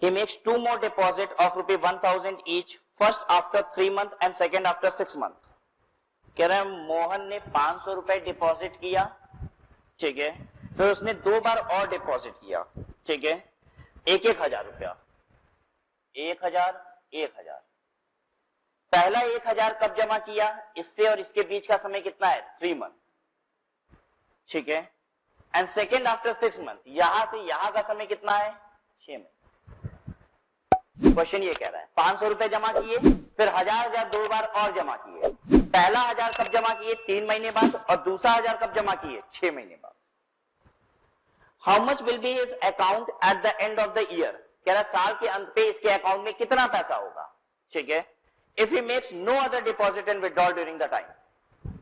He makes two more deposit of rupee 1000 each, first after 3 months and second after 6 months. कह रहे हैं मोहन ने 500 रुपए डिपॉजिट किया, ठीक है, फिर उसने 2 बार और डिपॉजिट किया, ठीक है, 1,000 रुपया, 1,000, 1,000। पहला 1,000 कब जमा किया? इससे और इसके बीच का समय कितना है? 3 मंथ, ठीक है। एंड सेकेंड आफ्टर 6 मंथ, यहां से यहां का समय कितना है? 6 मंथ। क्वेश्चन ये कह रहा है 500 रुपए जमा किए, फिर 1,000 2 बार और जमा किए। पहला 1,000 कब जमा किए? 3 महीने बाद, और दूसरा 1,000 कब जमा किए? 6 महीने बाद। How much will be his account at the end of the year? कह रहा साल के अंत पे इसके अकाउंट में कितना पैसा होगा, ठीक है। If he makes no other deposit and withdrawal during the time.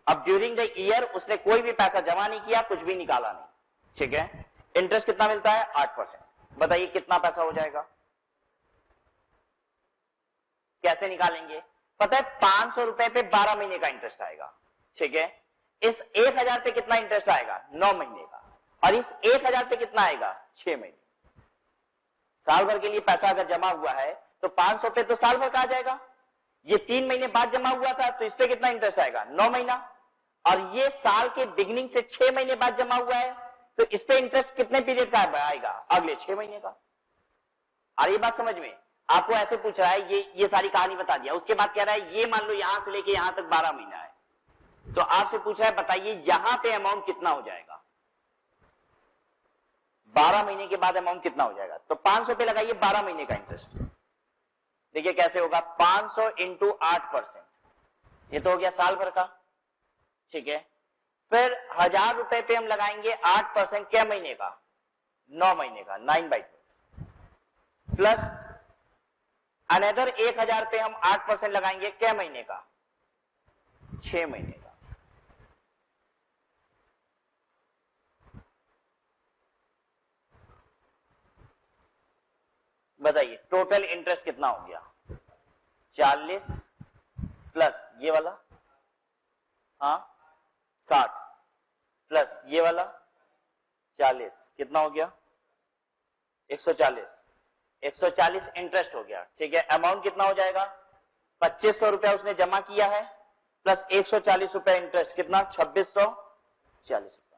अब ड्यूरिंग द ईयर उसने कोई भी पैसा जमा नहीं किया, कुछ भी निकाला नहीं, ठीक है। इंटरेस्ट कितना मिलता है? 8%। बताइए कितना पैसा हो जाएगा? कैसे निकालेंगे? पता है 500 रुपए पे 12 महीने का इंटरेस्ट आएगा, ठीक है। इस 1,000 पे कितना इंटरेस्ट आएगा? 9 महीने का। और इस 1,000 पे कितना आएगा? 6 महीने। साल भर के लिए पैसा अगर जमा हुआ है तो 500 पे तो साल भर का आ जाएगा। ये 3 महीने बाद जमा हुआ था तो इस पे कितना इंटरेस्ट आएगा? 9 महीना। और ये साल के बिगिनिंग से 6 महीने बाद जमा हुआ है तो इस पे इंटरेस्ट कितने पीरियड का आएगा? अगले 6 महीने का। और ये बात समझ में? आपको ऐसे पूछ रहा है, ये सारी कहानी बता दिया, उसके बाद कह रहा है ये मान लो यहां से लेके यहां तक 12 महीना है, तो आपसे पूछ रहा है बताइए यहां पे अमाउंट कितना हो जाएगा? 12 महीने के बाद अमाउंट कितना हो जाएगा? तो 500 पे लगाइए 12 महीने का इंटरेस्ट। देखिए कैसे होगा? 500 इंटू 8%, ये तो हो गया साल भर का, ठीक है। फिर 1,000 रुपए पे हम लगाएंगे 8% क्या महीने का? 9 महीने का, 9/12 प्लस अनदर 1,000 पे हम 8% लगाएंगे क्या महीने का? 6 महीने का। बताइए टोटल इंटरेस्ट कितना हो गया? 40 प्लस ये वाला, हाँ 60 प्लस ये वाला 40, कितना हो गया? 140। 140 इंटरेस्ट हो गया, ठीक है। अमाउंट कितना हो जाएगा? 2,500 रुपया उसने जमा किया है प्लस 140 रुपया इंटरेस्ट, कितना? 2,640 रुपया।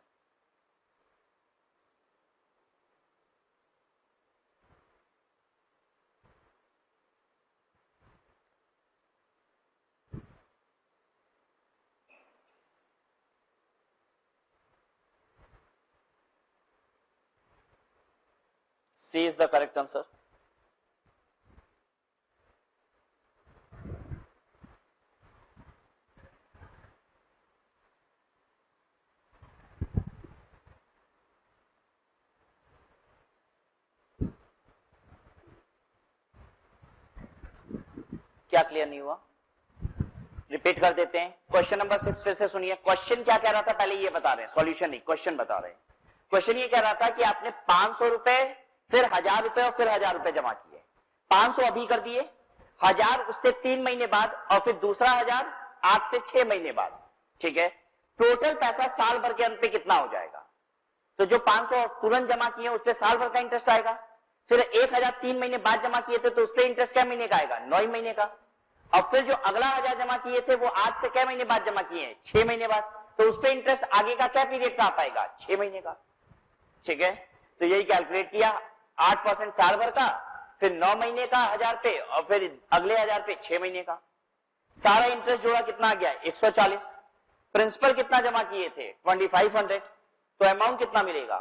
C is the correct answer. क्या क्लियर नहीं हुआ? रिपीट कर देते हैं। क्वेश्चन नंबर 6 फिर से सुनिए। क्वेश्चन क्या कह रहा था पहले ये बता रहे हैं, सॉल्यूशन नहीं, क्वेश्चन बता रहे हैं। क्वेश्चन ये कह रहा था कि आपने 500 रुपए फिर 1000 रुपए और फिर 1000 रुपए जमा किए, 500 अभी कर दिए, 1000 उससे 3 महीने बाद और फिर दूसरा 1000 आज से 6 महीने बाद। ठीक है, टोटल पैसा साल भर के अंत पे कितना हो जाएगा? तो जो 500 तुरंत जमा किए उस पर साल भर का इंटरेस्ट आएगा, फिर 1000 3 महीने बाद जमा किए थे तो उस पर इंटरेस्ट क्या महीने का आएगा? 9 महीने का। और फिर जो अगला 1000 जमा किए थे वो आज से क्या महीने बाद जमा किए हैं? 6 महीने बाद, तो उस पर इंटरेस्ट आगे का क्या पीरियड का आ पाएगा? 6 महीने का। ठीक है, तो यही कैलकुलेट किया, 8% साल भर का, फिर 9 महीने का 1000 पे और फिर अगले 1000 पे 6 महीने का। सारा इंटरेस्ट जोड़ा कितना आ गया? 140। प्रिंसिपल कितना जमा किए थे? 2500, तो अमाउंट कितना मिलेगा?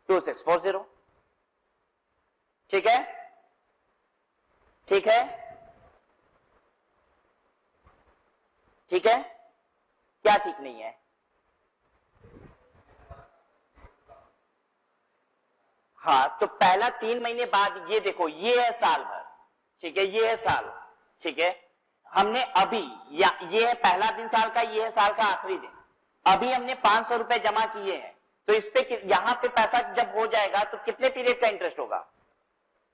2640। ठीक है, ठीक है, ठीक है, क्या ठीक नहीं है? हाँ, तो पहला 3 महीने बाद, ये देखो ये है साल भर, ठीक है, ये है साल, ठीक है, हमने अभी ये है पहला दिन साल का, ये है साल का आखिरी दिन, अभी हमने 500 रुपए जमा किए हैं, तो इस पे यहां पे पैसा जब हो जाएगा तो कितने पीरियड का इंटरेस्ट होगा?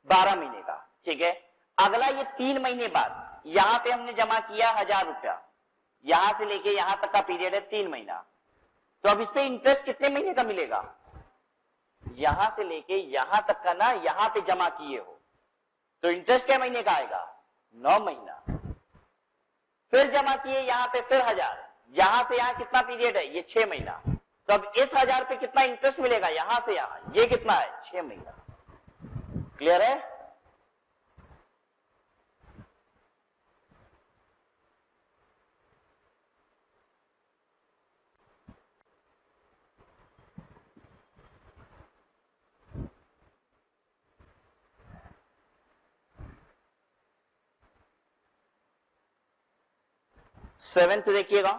12 महीने का। ठीक है, अगला ये 3 महीने बाद यहां पे हमने जमा किया 1000 रुपया, यहां से लेके यहां तक का पीरियड है 3 महीना, तो अब इस पे इंटरेस्ट कितने महीने का मिलेगा? यहां से लेके यहां तक का ना, यहां पे जमा किए हो तो इंटरेस्ट क्या महीने का आएगा? 9 महीना। फिर जमा किए यहां पे फिर 1000, यहां से यहां कितना पीरियड है? ये 6 महीना, तो अब इस 1000 पे कितना इंटरेस्ट मिलेगा यहां से यहां? ये कितना है? 6 महीना। क्लियर है? सेवेंथ देखिएगा,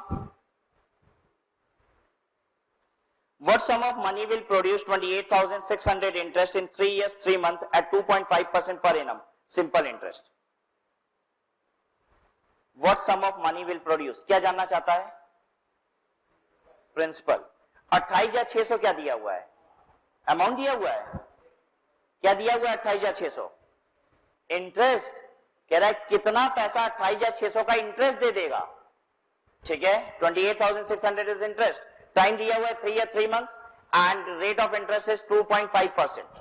what sum of money will produce 28,600 interest in 3 years 3 months at 2.5% per annum simple interest? what sum of money will produce, क्या जानना चाहता है? प्रिंसिपल। 28,600 क्या दिया हुआ है? अमाउंट दिया हुआ है, क्या दिया हुआ है? 28,600 इंटरेस्ट। कह रहा है कितना पैसा 28,600 का इंटरेस्ट दे देगा। ठीक है, 28,600 इज इंटरेस्ट, टाइम दिया हुआ है 3 या 3 months and rate of interest is 2.5%।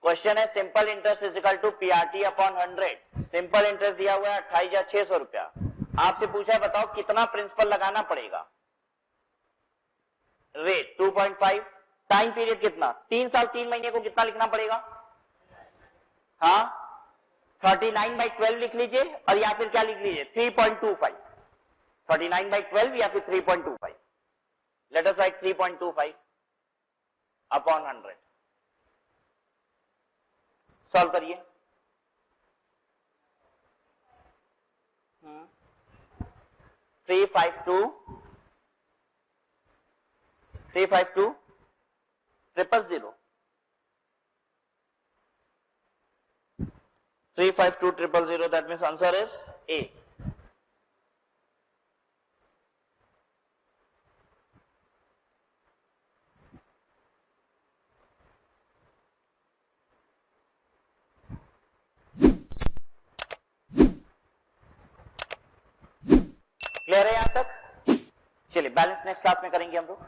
Question है simple interest is equal to PRT upon 100। Simple interest दिया हुआ है 28,600 रुपया, आपसे पूछा है बताओ कितना प्रिंसिपल लगाना पड़ेगा? रेट 2.5, टाइम पीरियड कितना? 3 साल 3 महीने को कितना लिखना पड़ेगा? हाँ, 39/12 लिख लीजिए और या फिर क्या लिख लीजिए? 3.25। 39/12 या फिर 3.25। Let us right 3.25 upon 100। Solve करिए। 352 000 352 000, that means answer is A. Clear है यहां तक? चलिए बैलेंस नेक्स्ट क्लास में करेंगे हम लोग।